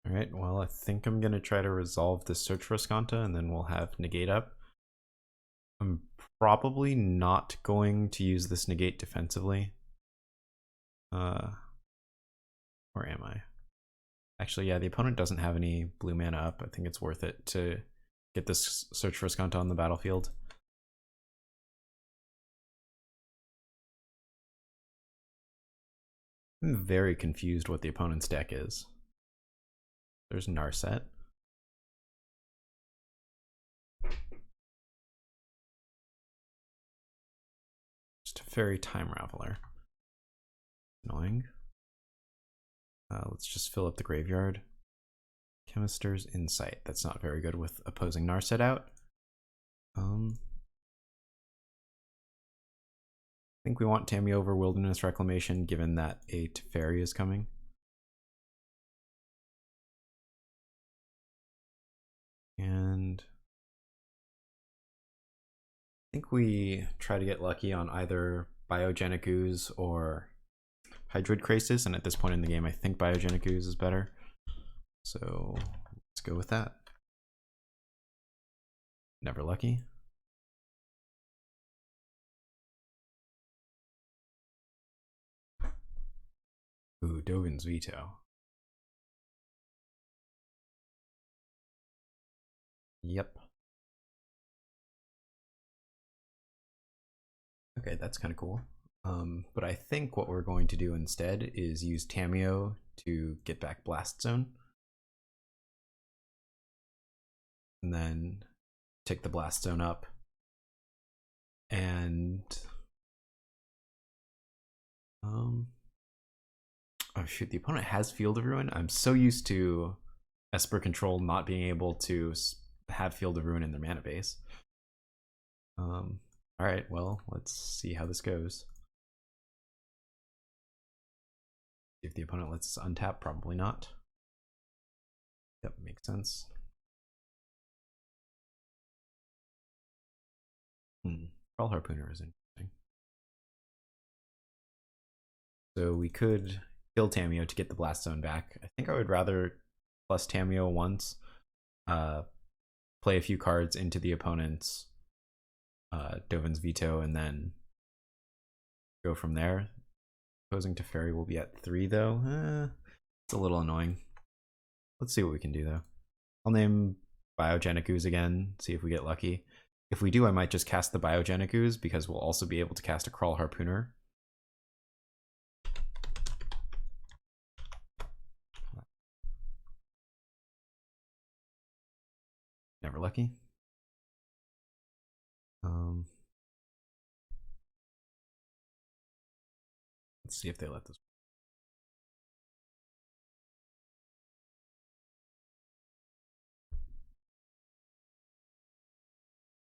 Speaker 1: Alright, well, I think I'm going to try to resolve this Search for Azcanta, and then we'll have Negate up. I'm probably not going to use this Negate defensively. Or am I? Actually, yeah, the opponent doesn't have any blue mana up. I think it's worth it to get this Search for Azcanta on the battlefield. I'm very confused what the opponent's deck is. There's Narset. Just a Fairy Time Raveler. Annoying. Let's just fill up the graveyard. Chemister's Insight. That's not very good with opposing Narset out. I think we want Tamiyo over Wilderness Reclamation, given that a Teferi is coming. And I think we try to get lucky on either Biogenic Ooze or Hydroid Krasis, and at this point in the game I think Biogenic Ooze is better. So let's go with that. Never lucky. Ooh, Dovin's Veto. Yep. Okay, that's kind of cool. But I think what we're going to do instead is use Tamiyo to get back Blast Zone. And then take the Blast Zone up. And oh shoot, the opponent has Field of Ruin. I'm so used to Esper Control not being able to have Field of Ruin in their mana base. Alright, well, let's see how this goes. If the opponent lets us untap, probably not. Yep, makes sense. Kraul Harpooner is interesting. So we could kill Tamiyo to get the Blast Zone back. I think I would rather plus Tamiyo once, play a few cards into the opponent's Dovin's Veto, and then go from there. Opposing to Fairy will be at 3 though. It's a little annoying. Let's see what we can do though. I'll name Biogenic Ooze again, see if we get lucky. If we do, I might just cast the Biogenic Ooze because we'll also be able to cast a Kraul Harpooner. Never lucky. Let's see if they let this.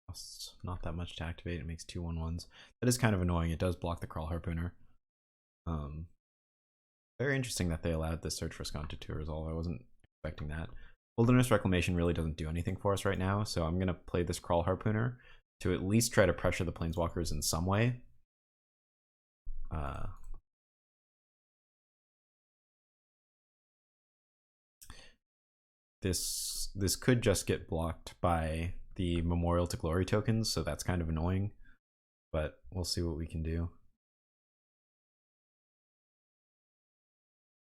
Speaker 1: Costs not that much to activate. It makes 2/1/1s. That is kind of annoying. It does block the Kraul Harpooner. Very interesting that they allowed this Search for Azcanta to resolve. I wasn't expecting that. Wilderness Reclamation really doesn't do anything for us right now, so I'm going to play this Kraul Harpooner to at least try to pressure the Planeswalkers in some way. This could just get blocked by the Memorial to Glory tokens, so that's kind of annoying, but we'll see what we can do.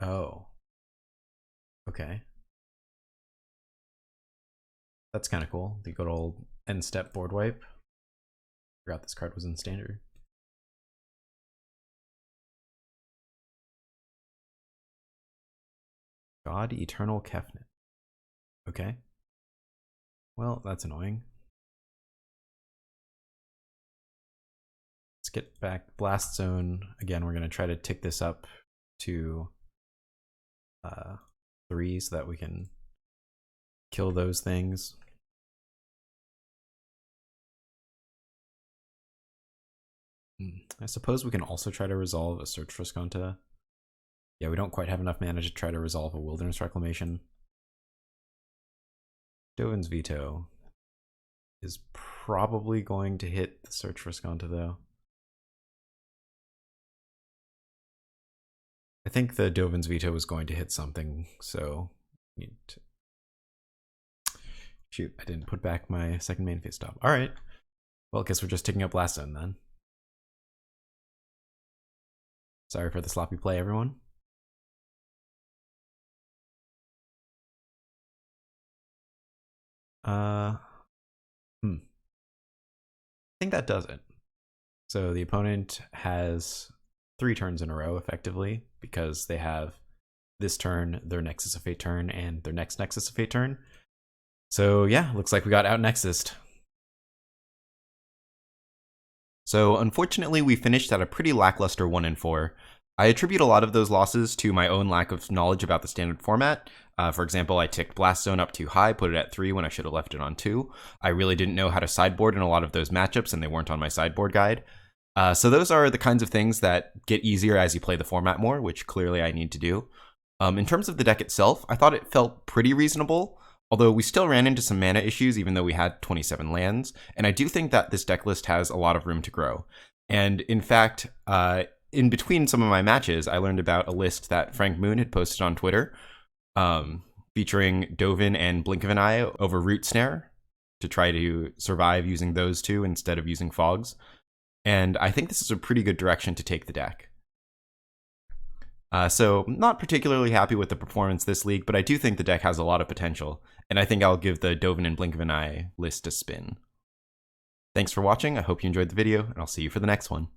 Speaker 1: Oh. Okay. That's kind of cool. The good old end step board wipe. Forgot this card was in standard. God Eternal Kefnet. Okay. Well, that's annoying. Let's get back Blast Zone. Again, we're going to try to tick this up to 3 so that we can kill those things. I suppose we can also try to resolve a Search for Azcanta. Yeah, we don't quite have enough mana to try to resolve a Wilderness Reclamation. Dovin's Veto is probably going to hit the Search for Azcanta though. I think the Dovin's Veto was going to hit something, so need to... Shoot, I didn't put back my second main phase stop. Alright. Well, I guess we're just taking up Blast Zone then. Sorry for the sloppy play, everyone. I think that does it. So the opponent has 3 turns in a row, effectively, because they have this turn, their Nexus of Fate turn, and their next Nexus of Fate turn. So yeah, looks like we got out Nexused. So unfortunately, we finished at a pretty lackluster 1-4. I attribute a lot of those losses to my own lack of knowledge about the standard format. For example, I ticked Blast Zone up too high, put it at 3 when I should have left it on 2. I really didn't know how to sideboard in a lot of those matchups, and they weren't on my sideboard guide. So those are the kinds of things that get easier as you play the format more, which clearly I need to do. In terms of the deck itself, I thought it felt pretty reasonable, although we still ran into some mana issues even though we had 27 lands, and I do think that this deck list has a lot of room to grow. And in fact, in between some of my matches, I learned about a list that Frank Moon had posted on Twitter, featuring Dovin and Blink of an Eye over Root Snare to try to survive using those two instead of using Fogs. And I think this is a pretty good direction to take the deck. So not particularly happy with the performance this league, but I do think the deck has a lot of potential, and I think I'll give the Dovin and Blink of an Eye list a spin. Thanks for watching, I hope you enjoyed the video, and I'll see you for the next one.